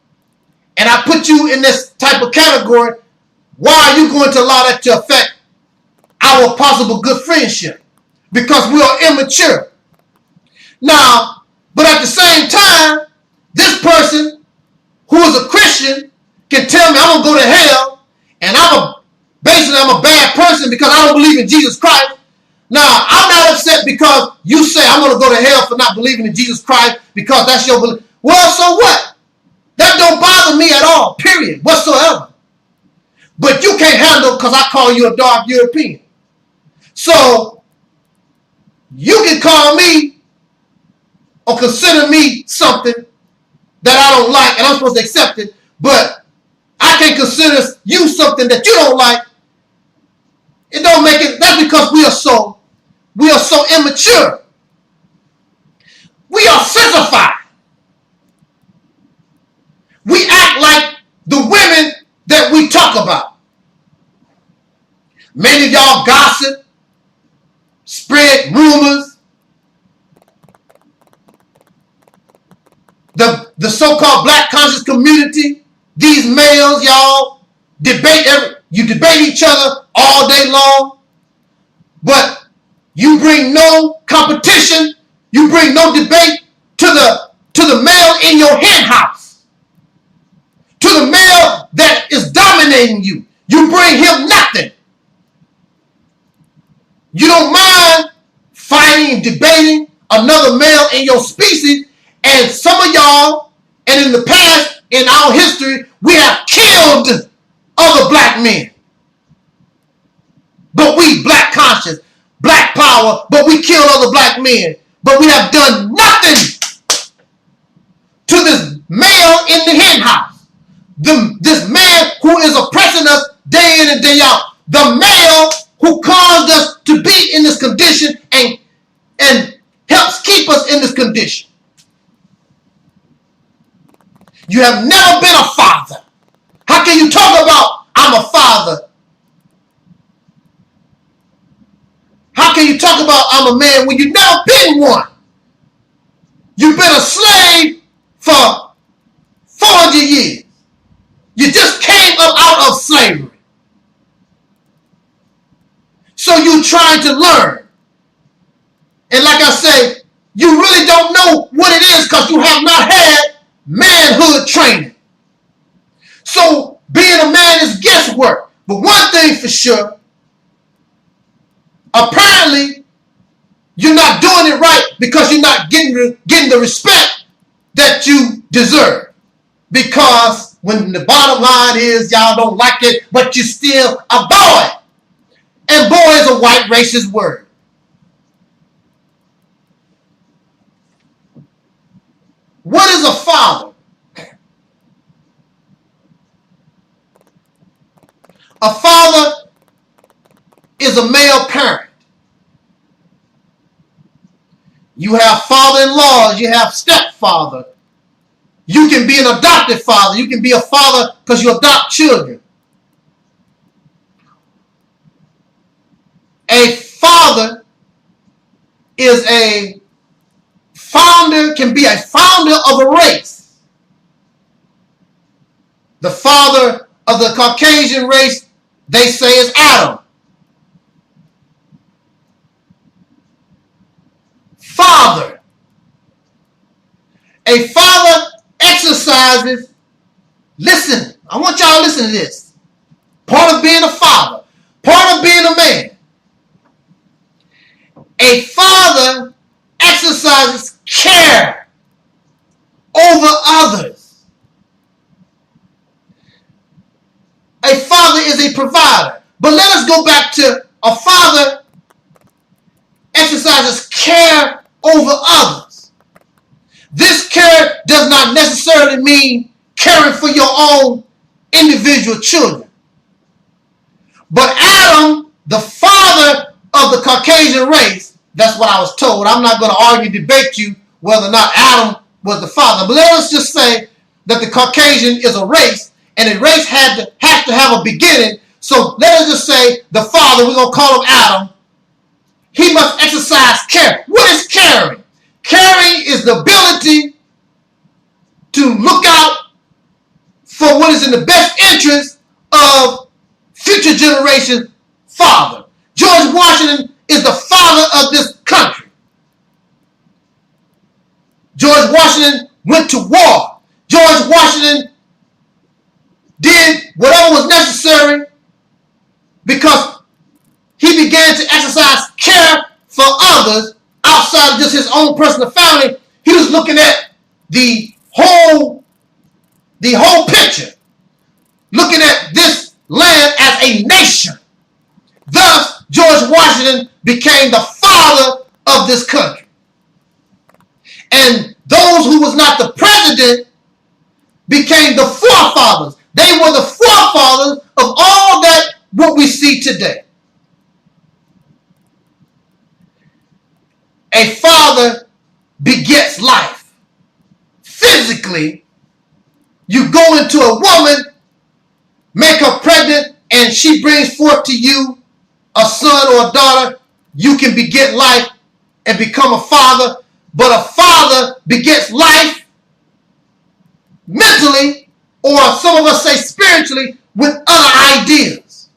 and I put you in this type of category, why are you going to allow that to affect our possible good friendship? Because we are immature. Now, but at the same time, this person who is a Christian can tell me I'm going to go to hell and I'm a bad person because I don't believe in Jesus Christ. Now, I'm not upset because you say I'm going to go to hell for not believing in Jesus Christ because that's your belief. Well, so what? That don't bother me at all, period, whatsoever. But you can't handle because I call you a dark European. So, you can call me or consider me something that I don't like and I'm supposed to accept it, but I can consider you something that you don't like. It don't make it. That's because we are so immature. We are sissified. We act like the women that we talk about. Many of y'all gossip, spread rumors. The so-called black conscious community, these males, y'all debate each other all day long, but you bring no competition, you bring no debate to the male in your hen house, to the male that is dominating you. You bring him nothing. You don't mind fighting and debating another male in your species, and some of y'all, and in the past, in our history, we have killed other black men. But we black conscious, black power, but we killed other black men. But we have done nothing to this male in the hen house. This man who is oppressing us day in and day out. The male who caused us to be in this condition and helps keep us in this condition. You have never been a father. How can you talk about I'm a father? How can you talk about I'm a man when you've never been one? You've been a slave for 400 years. You just came up out of slavery. So you're trying to learn. And like I say, you really don't know what it is because you have not had manhood training. So being a man is guesswork. But one thing for sure, apparently you're not doing it right because you're not getting the respect that you deserve. Because when the bottom line is y'all don't like it, but you're still a boy. And boy is a white racist word. What is a father? A father is a male parent. You have father-in-laws, you have stepfather. You can be an adopted father. You can be a father because you adopt children. A father is a founder, can be a founder of a race. The father of the Caucasian race, they say, is Adam. Father. A father exercises, listen, I want y'all to listen to this. Part of being a father, part of being a man. A father exercises care over others. A father is a provider. But let us go back to a father exercises care over others. This care does not necessarily mean caring for your own individual children. But Adam, the father of the Caucasian race, that's what I was told. I'm not going to argue, debate you whether or not Adam was the father. But let us just say that the Caucasian is a race, and a race has to have a beginning. So let us just say the father, we're going to call him Adam, he must exercise care. What is caring? Caring is the ability to look out for what is in the best interest of future generations' father. George Washington is the father of this country. George Washington went to war. George Washington did whatever was necessary because he began to exercise care for others outside of just his own personal family. He was looking at the whole picture, looking at this land as a nation. Thus, George Washington became the father of this country. And those who was not the president became the forefathers. They were the forefathers of all that what we see today. A father begets life. Physically, you go into a woman, make her pregnant, and she brings forth to you a son or a daughter. You can beget life and become a father. But a father begets life mentally, or some of us say spiritually, with other ideas.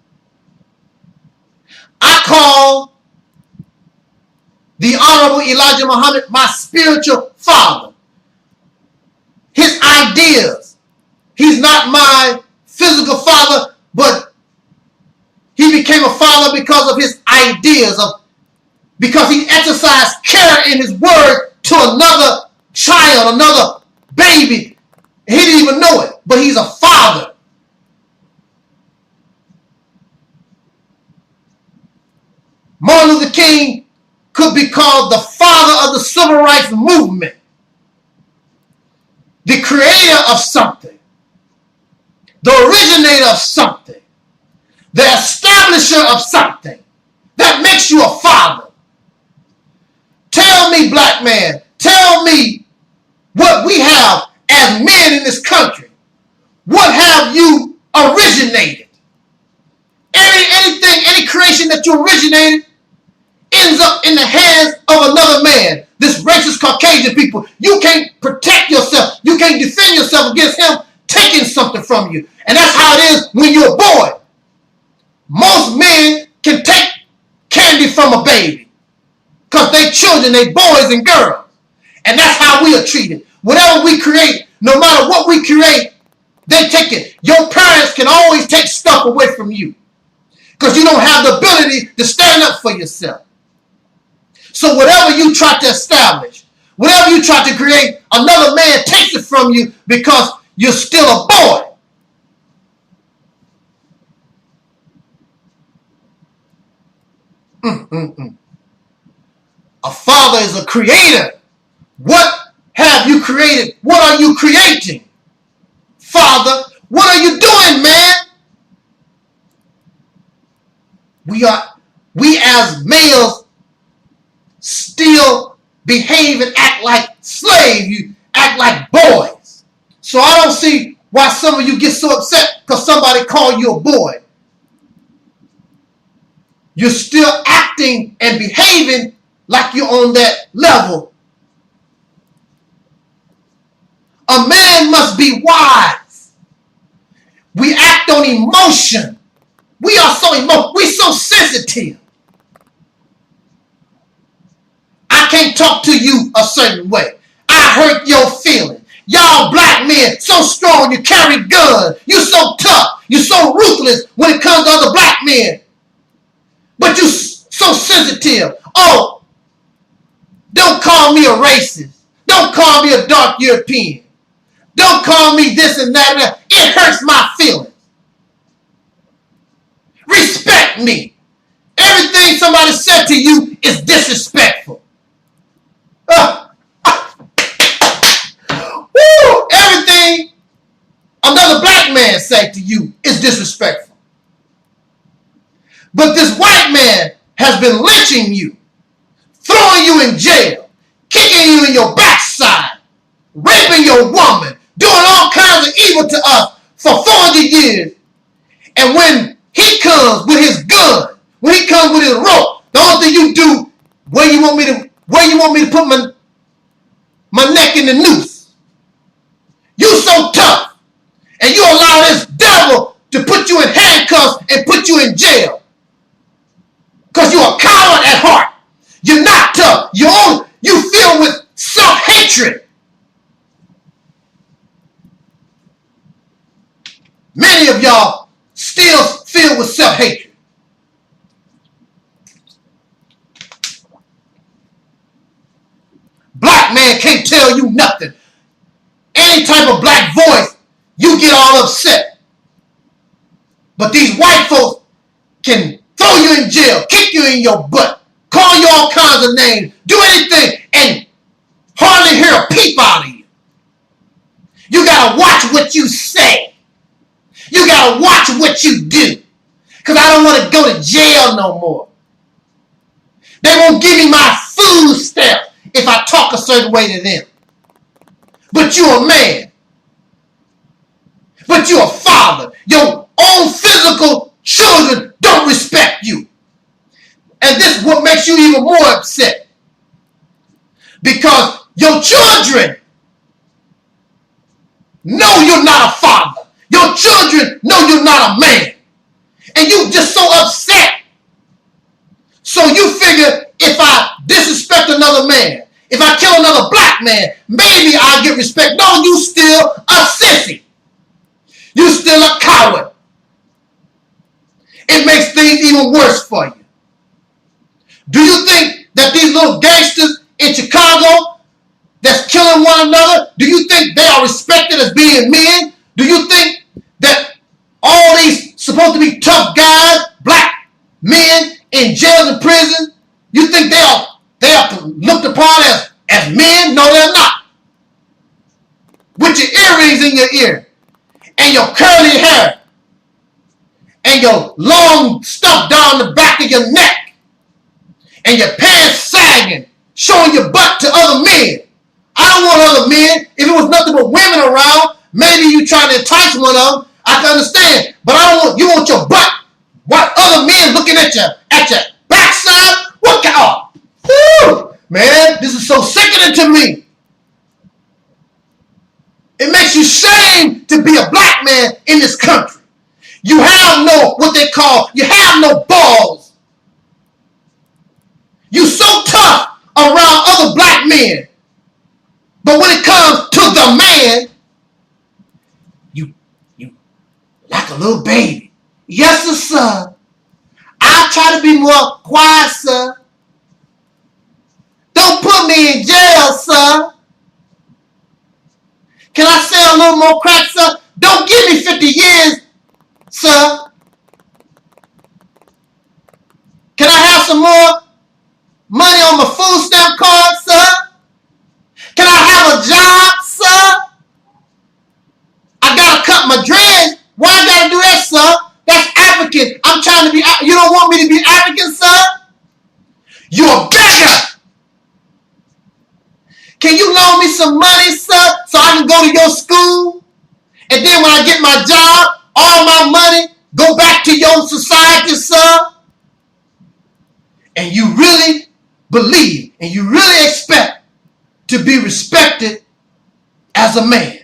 I call the Honorable Elijah Muhammad my spiritual father. His ideas. He's not my physical father, but he became a father because of his ideas, because he exercised care in his word to another child, another baby. He didn't even know it, but he's a father. Martin Luther King could be called the father of the civil rights movement, the creator of something, the originator of something, the establisher of something that makes you a father. Tell me, black man, tell me what we have as men in this country. What have you originated? Any creation that you originated ends up in in the hands of another man, this racist Caucasian people, you can't protect yourself. You can't defend yourself against him taking something from you. And that's how it is when you're a boy. Most men can take candy from a baby because they children, they boys and girls. And that's how we are treated. Whatever we create, no matter what we create, they take it. Your parents can always take stuff away from you because you don't have the ability to stand up for yourself. So whatever you try to establish, whatever you try to create, another man takes it from you because you're still a boy. A father is a creator. What have you created? What are you creating? Father, what are you doing, man? We as males still behave and act like slaves. You act like boys. So I don't see why some of you get so upset because somebody called you a boy. You're still acting and behaving like you're on that level. A man must be wise. We act on emotion. We are we're so sensitive. I can't talk to you a certain way. I hurt your feelings. Y'all black men, so strong, you carry guns. You so tough. You so ruthless when it comes to other black men. But you so sensitive. Oh, don't call me a racist. Don't call me a dark European. Don't call me this and that and that. It hurts my feelings. Respect me. Everything somebody said to you is disrespectful. Everything another black man say to you is disrespectful. But this white man has been lynching you, throwing you in jail, kicking you in your backside, raping your woman, doing all kinds of evil to us for 400 years. And when he comes with his gun, when he comes with his rope, the only thing you do, where you want me to put my neck in the noose. You so tough, and you allow this devil to put you in handcuffs and put you in jail. Because you're a coward at heart. You're not tough. You filled with self-hatred. Many of y'all still filled with self-hatred. Black man can't tell you nothing. Any type of black voice, you get all upset. But these white folks can throw you in jail, kick you in your butt, call you all kinds of names, do anything, and hardly hear a peep out of you. You gotta watch what you say. You gotta watch what you do. Because I don't want to go to jail no more. They won't give me my food stamp if I talk a certain way to them. But you're a man. But you're a father. Your own physical children don't respect you. And this is what makes you even more upset. Because your children know you're not a father. Your children know you're not a man. And you just so upset. So you figure if I disrespect another man, if I kill another black man, maybe I'll get respect. No, you still a sissy. You still a coward. It makes things even worse for you. Do you think that these little gangsters in Chicago that's killing one another, do you think they are respected as being men? Do you think that all these supposed to be tough guys, black men in jails and prisons, you think they are looked upon as men? No, they're not. With your earrings in your ear and your curly hair and your long stuff down the back of your neck and your pants sagging, showing your butt to other men. I don't want other men. If it was nothing but women around, maybe you trying to entice one of them, I can understand. But I don't want, you want your butt. What other men looking at your backside? What kind of, Man, this is so sickening to me. It makes you ashamed to be a black man in this country. You have no, what they call, you have no balls. You so tough around other black men. But when it comes to the man, you like a little baby. Yes, sir. I try to be more quiet, sir. Don't put me in jail, sir. Can I sell a little more crack, sir? Don't give me 50 years, sir. Can I have some more money on my food stamp card, sir? Can I have a job, sir? I gotta cut my dreads. Why I gotta do that, sir? That's African. I'm trying to be, you don't want me to be African, sir? You're a beggar. Can you loan me some money, sir, so I can go to your school? And then when I get my job, all my money go back to your society, sir? And you really believe and you really expect to be respected as a man.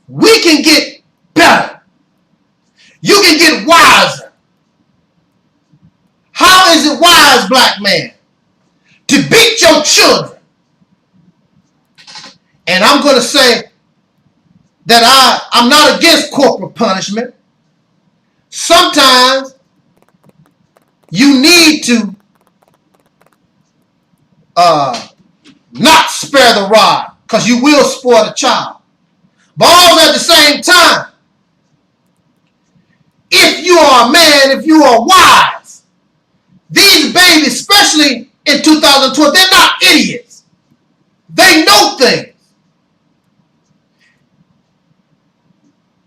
We can get better. You can get wiser. How is it wise, black man, to beat your children? And I'm going to say that I'm not against corporal punishment. Sometimes you need to not spare the rod, because you will spoil the child. But all at the same time, if you are a man, if you are wise, these babies, especially in 2012, they're not idiots. They know things.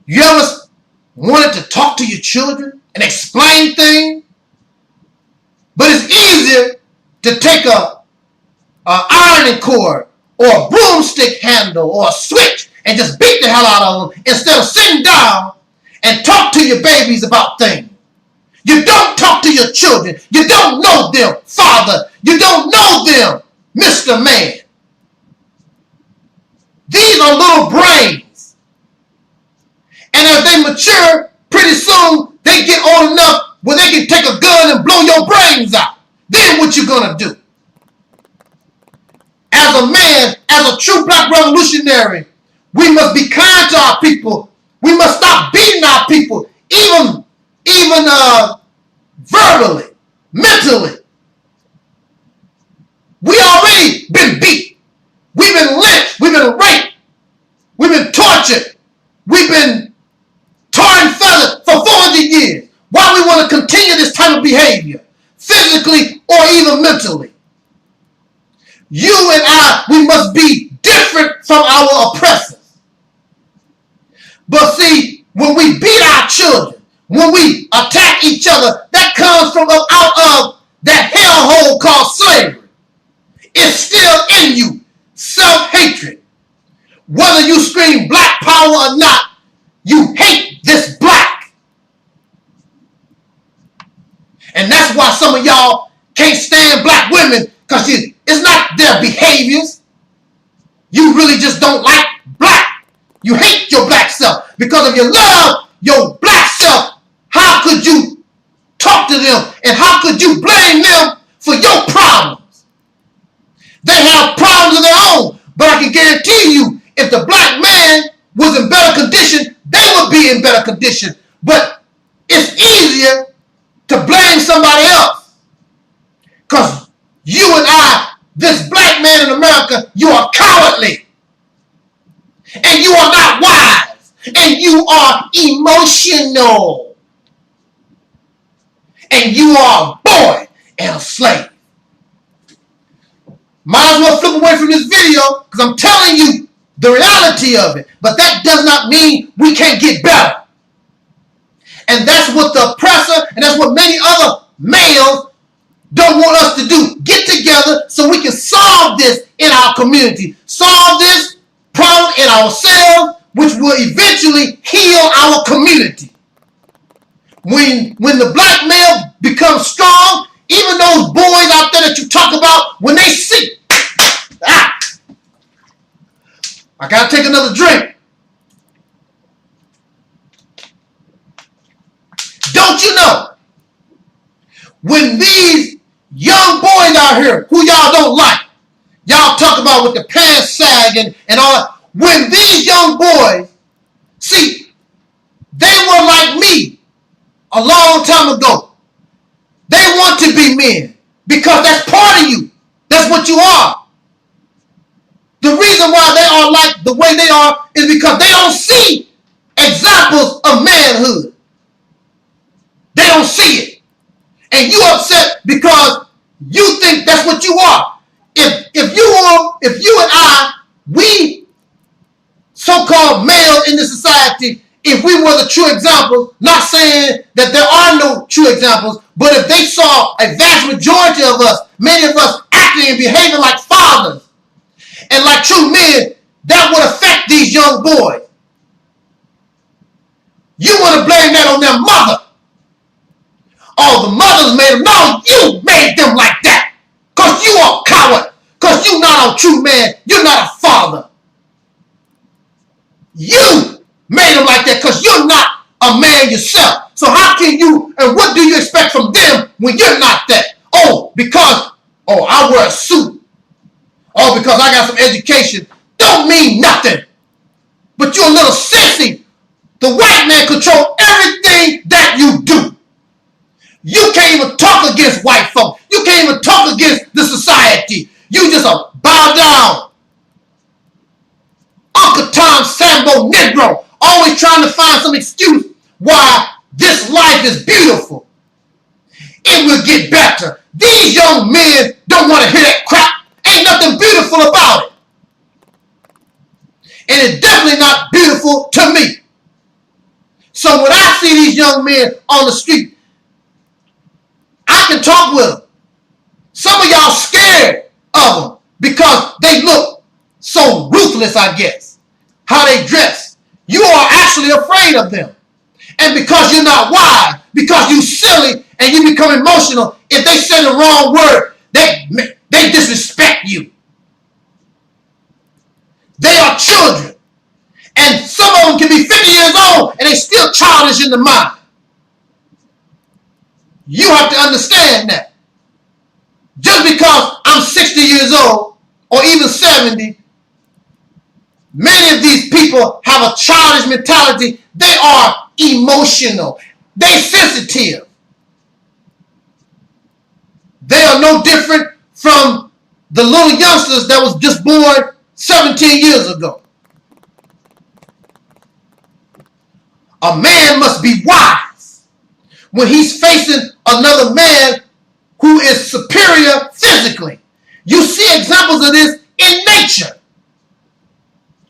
You ever wanted to talk to your children and explain things? But it's easier to take a ironing cord or a broomstick handle or a switch and just beat the hell out of them instead of sitting down and talk to your babies about things. You don't talk to your children. You don't know them, Father. You don't know them, Mr. Man. These are little brains. And as they mature, pretty soon they get old enough where they can take a gun and blow your brains out. Then what you gonna do? As a man, as a true black revolutionary, we must be kind to our people. We must stop beating our people, even verbally, mentally. We already been beat. We've been lynched. We've been raped. We've been tortured. We've been torn and feathered for 400 years. Why we want to continue this type of behavior, physically or even mentally? You and I, we must be different from our oppressors. But see, when we beat our children, when we attack each other, that comes from out of that hellhole called slavery. It's still in you, self-hatred. Whether you scream black power or not, you hate this black. And that's why some of y'all can't stand black women, because it's not their behaviors. You really just don't like black. You hate your black self. Because if you love your black self, how could you talk to them and how could you blame them for your problems? They have problems of their own. But I can guarantee you, if the black man was in better condition, they would be in better condition. But it's easier to blame somebody else. Because you and I, this black man in America, you are cowardly. And you are not wise. And you are emotional. And you are a boy and a slave. Might as well flip away from this video, because I'm telling you the reality of it. But that does not mean we can't get better. And that's what the oppressor, and that's what many other males don't want us to do. Get together so we can solve this in our community. Solve this problem in ourselves, which will eventually heal our community. When the black male becomes strong, even those boys out there that you I gotta take another drink. Don't you know, when these young boys out here who y'all don't like, y'all talk about with the pants sagging and all that, when these young boys, see, they were like me a long time ago. They want to be men because that's part of you. That's what you are. The reason why they are like the way they are is because they don't see examples of manhood. They don't see it. And you upset because you think that's what you are. If you and I, we so-called males in this society, if we were the true examples, not saying that there are no true examples, but if they saw a vast majority of us, many of us acting and behaving like fathers and like true men, that would affect these young boys. You want to blame that on their mother. Oh, the mothers made them. No, you made them like that. Because you are a coward. Because you're not a true man. You're not a father. You made them like that because you're not a man yourself. So how can you, and what do you expect from them when you're not that? Oh, because, oh, I wear a suit. Oh, because I got some education. Don't mean nothing. But you're a little sissy. The white man controls everything that you do. You can't even talk against white folk. You can't even talk against the society. You just bow down. Uncle Tom Sambo Negro, always trying to find some excuse why this life is beautiful. It will get better. These young men don't want to hear that crap. Ain't nothing beautiful about it. And it's definitely not beautiful to me. So when I see these young men on the street, I can talk with them. Some of y'all scared of them because they look so ruthless, I guess. How they dress. You are actually afraid of them. And because you're not wise, because you silly and you become emotional, if they say the wrong word, they disrespect you. They are children. And some of them can be 50 years old and they still childish in the mind. You have to understand that. Just because I'm 60 years old or even 70, many of these people have a childish mentality. They are emotional. They're sensitive. They are no different from the little youngsters that was just born 17 years ago. A man must be wise when he's facing another man who is superior physically. You see examples of this in nature.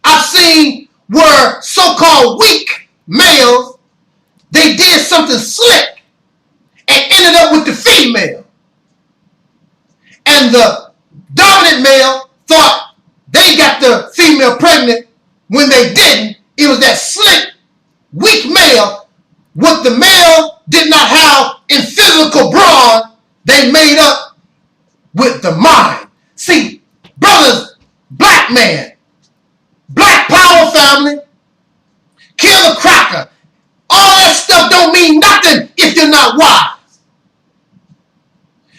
I've seen where so-called weak males, they did something slick and ended up with the female. And the dominant male thought they got the female pregnant when they didn't. It was that slick, weak male. What the male did not have in physical brawn, they made up with the mind. See, brothers, black man, black power family, kill the cracker. All that stuff don't mean nothing if you're not wise.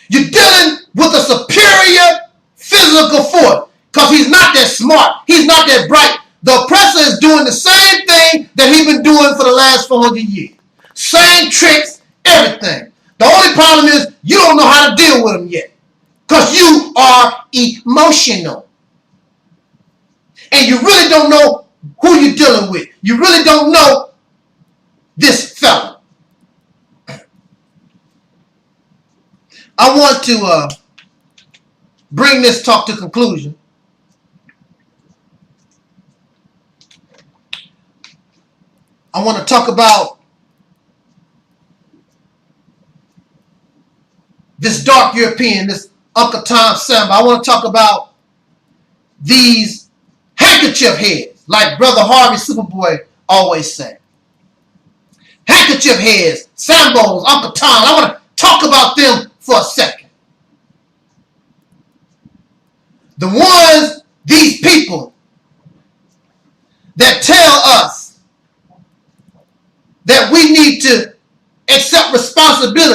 You're dealing with a superior physical force because he's not that smart. He's not that bright. The oppressor is doing the same thing that he's been doing for the last 400 years. Same tricks, everything. The only problem is you don't know how to deal with them yet because you are emotional. And you really don't know who you're dealing with. You really don't know this fella. I want to bring this talk to conclusion. I want to talk about this dark European, this Uncle Tom Samba. I want to talk about these handkerchief heads, like Brother Harvey Superboy always say. Handkerchief heads, Sambos, Uncle Tom. I want to talk about them for a second. The ones, these people,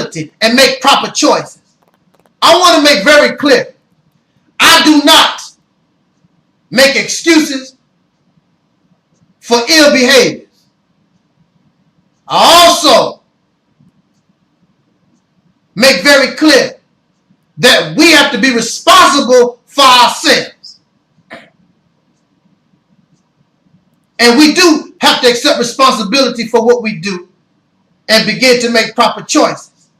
responsibility and make proper choices. I want to make very clear, I do not make excuses for ill behaviors. I also make very clear that we have to be responsible for ourselves. And we do have to accept responsibility for what we do and begin to make proper choices.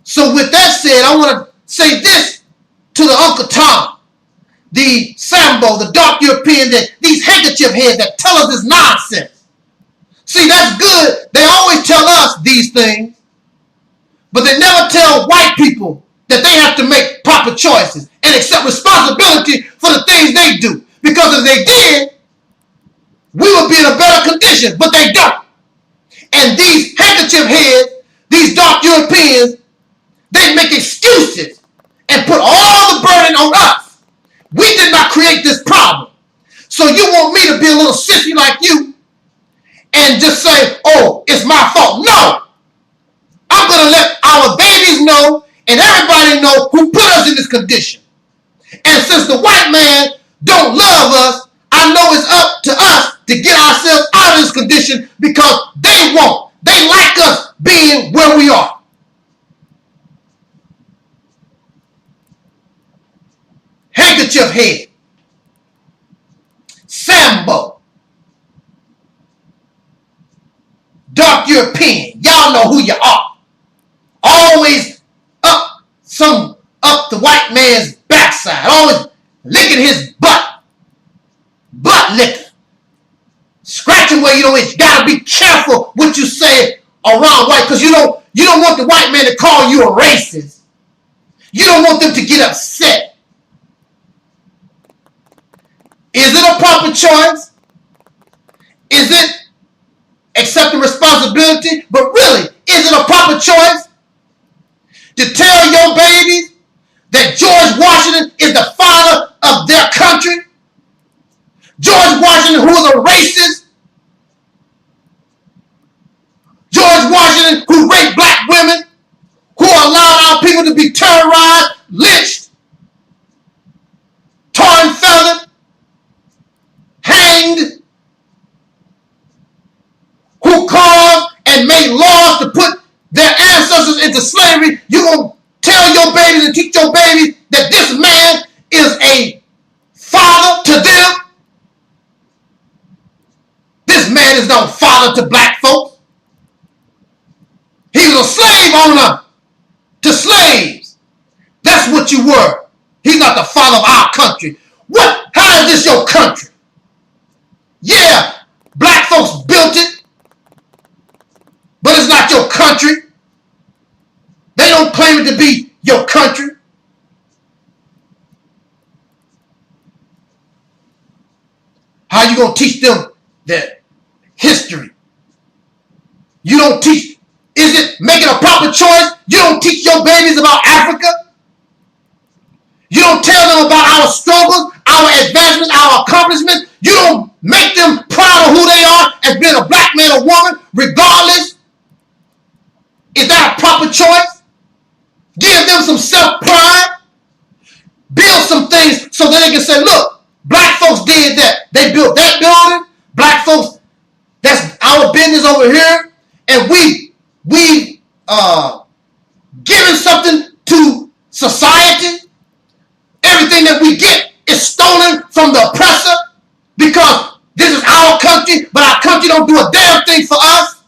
So with that said, I want to say this to the Uncle Tom, the Sambo, the dark European, these handkerchief heads that tell us this nonsense. See, that's good. They always tell us these things, but they never tell white people that they have to make proper choices and accept responsibility for the things they do. Because if they did, we would be in a better condition, but they don't. And these handkerchief heads, these dark Europeans, they make excuses and put all the burden on us. We did not create this problem. So you want me to be a little sissy like you and just say, oh, it's my fault. No! I'm going to let our babies know and everybody know who put us in this condition. And since the white man don't love us, I know it's up to us to get ourselves out of this condition because they won't. They like us being where we are. Handkerchief head. Sambo. Dark European. Y'all know who you are. Always up the white man's backside. Always licking his butt. Butt licking. Scratching where you don't itch. You gotta be careful what you say around white, because you don't want the white man to call you a racist. You don't want them to get upset. Is it a proper choice? Is it accepting responsibility? But really, is it a proper choice to tell your babies that George Washington is the father of their country? George Washington, who was a racist. George Washington, who raped black women, who allowed our people to be terrorized, lynched, torn and feathered, hanged, who caused and made laws to put their ancestors into slavery. You're going to tell your babies and teach your babies that this man is a father to them? This man is no father to black folks. He was a slave owner to slaves. That's what you were. He's not the father of our country. What? How is this your country? Yeah, black folks built it, but it's not your country. They don't claim it to be your country. How you gonna teach them that history? You don't teach. Is it making a proper choice? You don't teach your babies about Africa. You don't tell them about our struggles, our advancements, our accomplishments. You don't make them proud of who they are as being a black man or woman, regardless. Is that a proper choice? Give them some self-pride. Build some things so that they can say, look, black folks did that. They built that building. Black folks, that's our business over here. And we given something to society. Everything that we get is stolen from the oppressor because this is our country, but our country don't do a damn thing for us.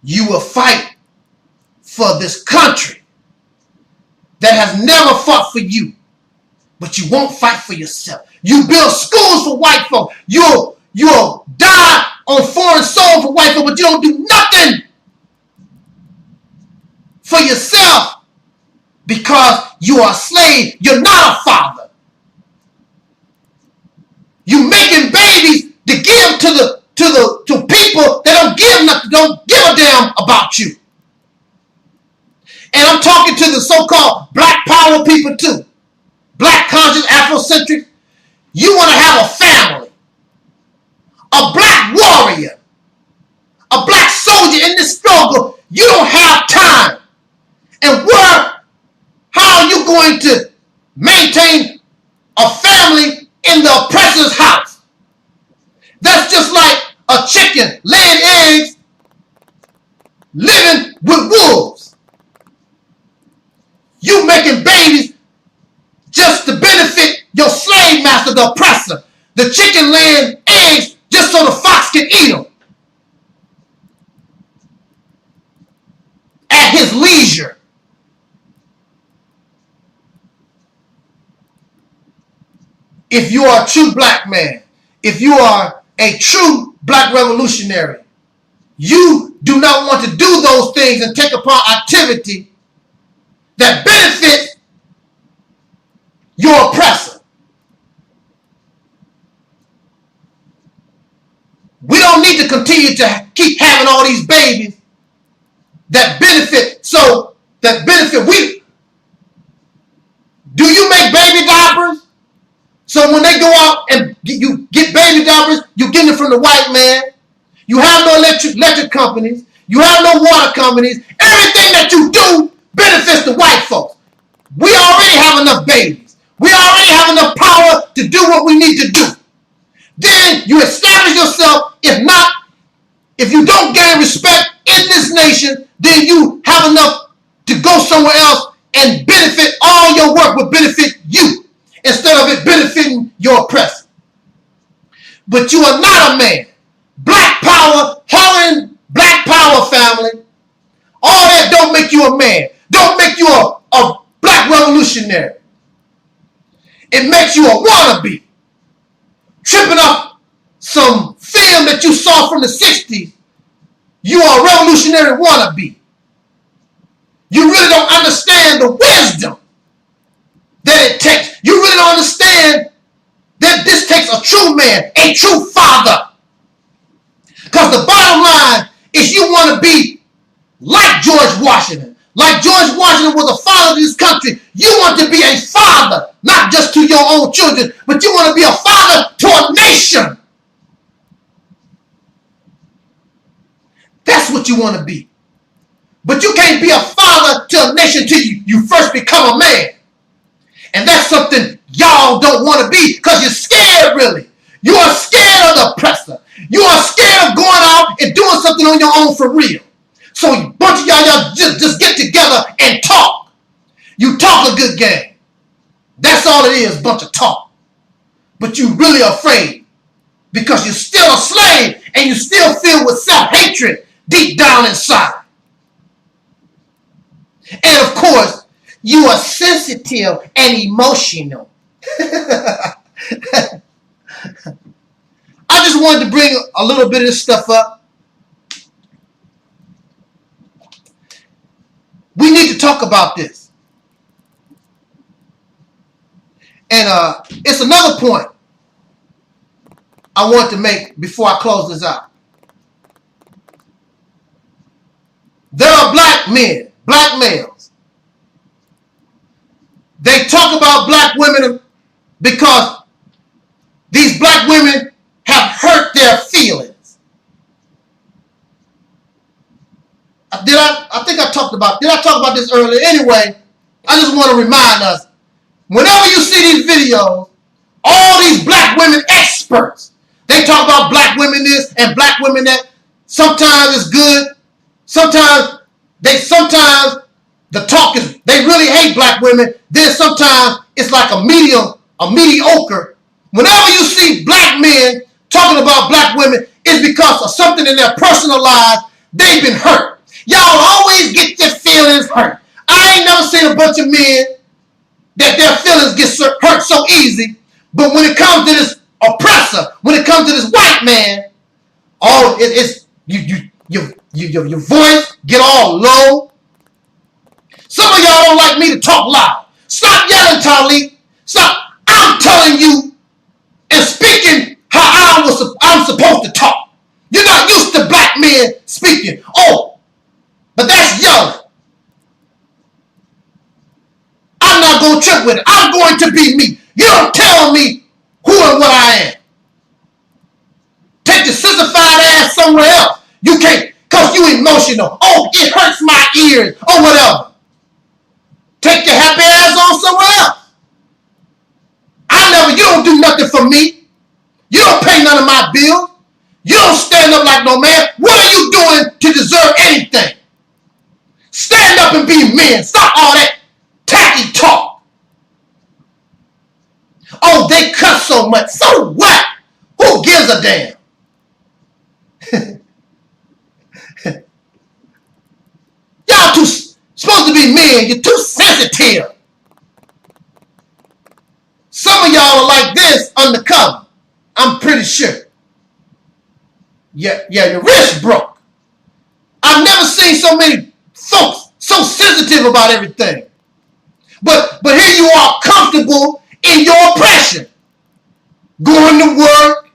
You will fight for this country that has never fought for you, but you won't fight for yourself. You build schools for white folk. You'll die on foreign soil for white folk, but you don't do nothing for yourself because you are a slave. You're not a father. You making babies to give to people that don't give nothing, don't give a damn about you. And I'm talking to the so-called black power people too. Black conscious, Afrocentric. You want to have a family. a black warrior, a black soldier in this struggle, you don't have time. And how are you going to maintain a family in the oppressor's house? That's just like a chicken laying eggs, living with wolves. You making babies just to benefit your slave master, the oppressor. The chicken laying eggs just so the fox can eat them at his leisure. If you are a true black man, if you are a true black revolutionary, you do not want to do those things and take upon activity that benefits your oppressor. We don't need to continue to keep having all these babies that benefit, we. Do you make baby diapers? So when they go out and you get baby diapers, you get them from the white man. You have no electric companies. You have no water companies. Everything that you do benefits the white folks. We already have enough babies. We already have enough power to do what we need to do. Then you establish yourself. If you don't gain respect in this nation, then you have enough to go somewhere else and benefit. All your work will benefit you instead of it benefiting your oppressor. But you are not a man. Black power, hollering black power family, all that don't make you a man. Don't make you a black revolutionary. It makes you a wannabe. Tripping off some film that you saw from the 60s, you are a revolutionary wannabe. You really don't understand the wisdom that it takes. You really don't understand that this takes a true man, a true father. Because the bottom line is you want to be like George Washington. Like George Washington was a father to this country. You want to be a father, not just to your own children, but you want to be a father to a nation. That's what you want to be. But you can't be a father to a nation till you first become a man. And that's something y'all don't want to be because you're scared, really. You are scared of the oppressor. You are scared of going out and doing something on your own for real. So a bunch of y'all just get together and talk. You talk a good game. That's all it is, a bunch of talk. But you really afraid because you're still a slave and you still filled with self-hatred deep down inside. And of course, you are sensitive and emotional. I just wanted to bring a little bit of this stuff up. We need to talk about this. And it's another point I want to make before I close this out. There are black men, black males. They talk about black women because these black women have hurt their feelings. Did I talk about this earlier? Anyway, I just want to remind us, whenever you see these videos, all these black women experts, they talk about black women this and black women that. Sometimes it's good. Sometimes the talk is, they really hate black women. Then sometimes it's like a mediocre. Whenever you see black men talking about black women, it's because of something in their personal lives. They've been hurt. Y'all always get their feelings hurt. I ain't never seen a bunch of men that their feelings get hurt so easy. But when it comes to this oppressor, when it comes to this white man, your voice get all low. Some of y'all don't like me to talk loud. Stop yelling, Taalik. Stop. I'm telling you and speaking how I'm supposed to talk. You're not used to black men speaking. Oh, but that's yelling. I'm not going to trip with it. I'm going to be me. You don't tell me who and what I am. Take Take your sissified ass somewhere else. You can't, because you emotional. Oh, it hurts my ears, or whatever. Take your happy ass on somewhere else. You don't do nothing for me. You don't pay none of my bills. You don't stand up like no man. What are you doing to deserve anything? Stand up and be men. Stop all that tacky talk. Oh, they cuss so much. So what? Who gives a damn? Y'all too supposed to be men. You're too sensitive. Some of y'all are like this undercover. I'm pretty sure. Yeah, your wrist broke. I've never seen so many folks so sensitive about everything. But here you are, comfortable in your oppression. Going to work,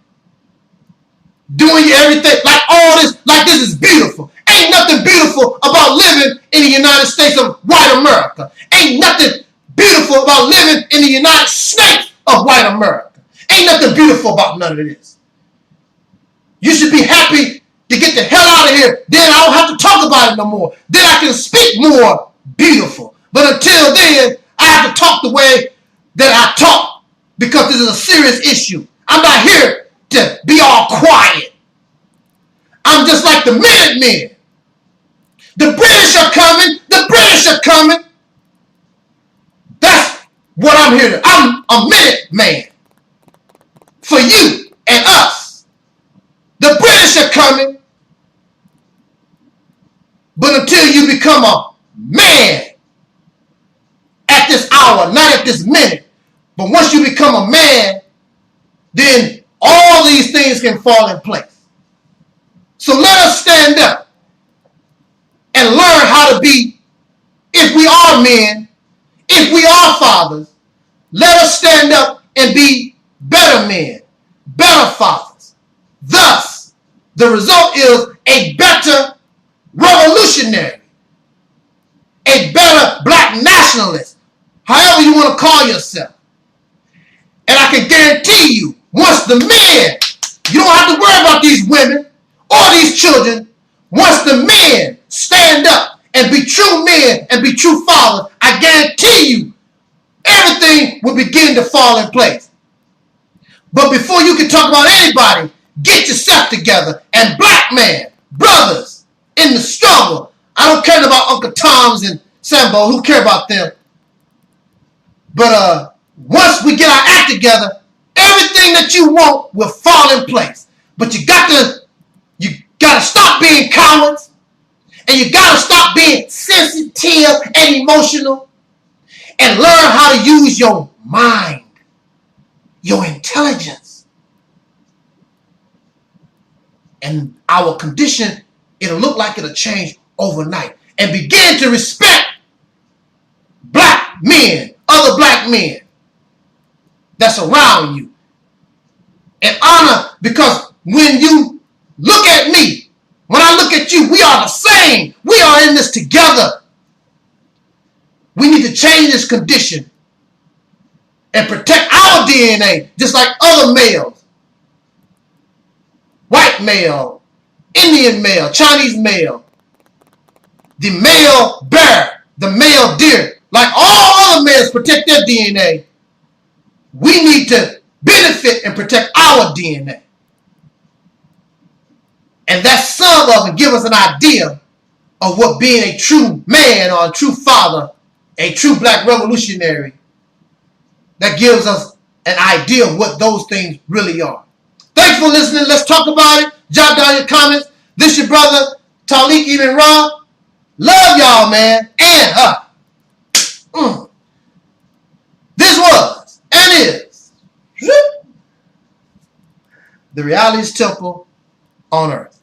doing everything, like all this, like this is beautiful. Ain't nothing beautiful about living in the United States of white America. Ain't nothing beautiful about living in the United States of white America. Ain't nothing beautiful about none of this. You should be happy to get the hell out of here. Then I don't have to talk about it no more. Then I can speak more beautiful. But until then, I have to talk the way that I talk because this is a serious issue. I'm not here to be all quiet. I'm just like the Minutemen. The British are coming. The British are coming. That's what I'm here to. I'm a Minuteman for you and us. The British are coming. But until you become a man at this hour, not at this minute, but once you become a man, then all these things can fall in place. So let us stand up and learn how to be, if we are men, if we are fathers, let us stand up and be better men, better fathers. Thus, the result is a better revolutionary, a better black nationalist, however you want to call yourself. And I can guarantee you, once the men, you don't have to worry about these women or these children. Once the men stand up and be true men and be true fathers, I guarantee you, everything will begin to fall in place. But before you can talk about anybody, get yourself together. And black man, brothers in the struggle, I don't care about Uncle Toms and Sambo, who care about them? But once we get our act together, everything that you want will fall in place. But you gotta stop being cowards, and you gotta stop being sensitive and emotional, and learn how to use your mind, your intelligence. And our condition, it'll look like it'll change overnight. And begin to respect black men, other black men that's around you. And honor, because when you look at me, when I look at you, we are the same. We are in this together. We need to change this condition and protect our DNA, just like other males. White male, Indian male, Chinese male, the male bear, the male deer, like all other males protect their DNA. We need to benefit and protect our DNA. And that sum of it give us an idea of what being a true man or a true father, a true black revolutionary, that gives us an idea of what those things really are. Thanks for listening. Let's talk about it. Jot down your comments. This your brother, Taalik Ibn'rad. Love y'all, man. And this was and is the Reality's Temple on Earth.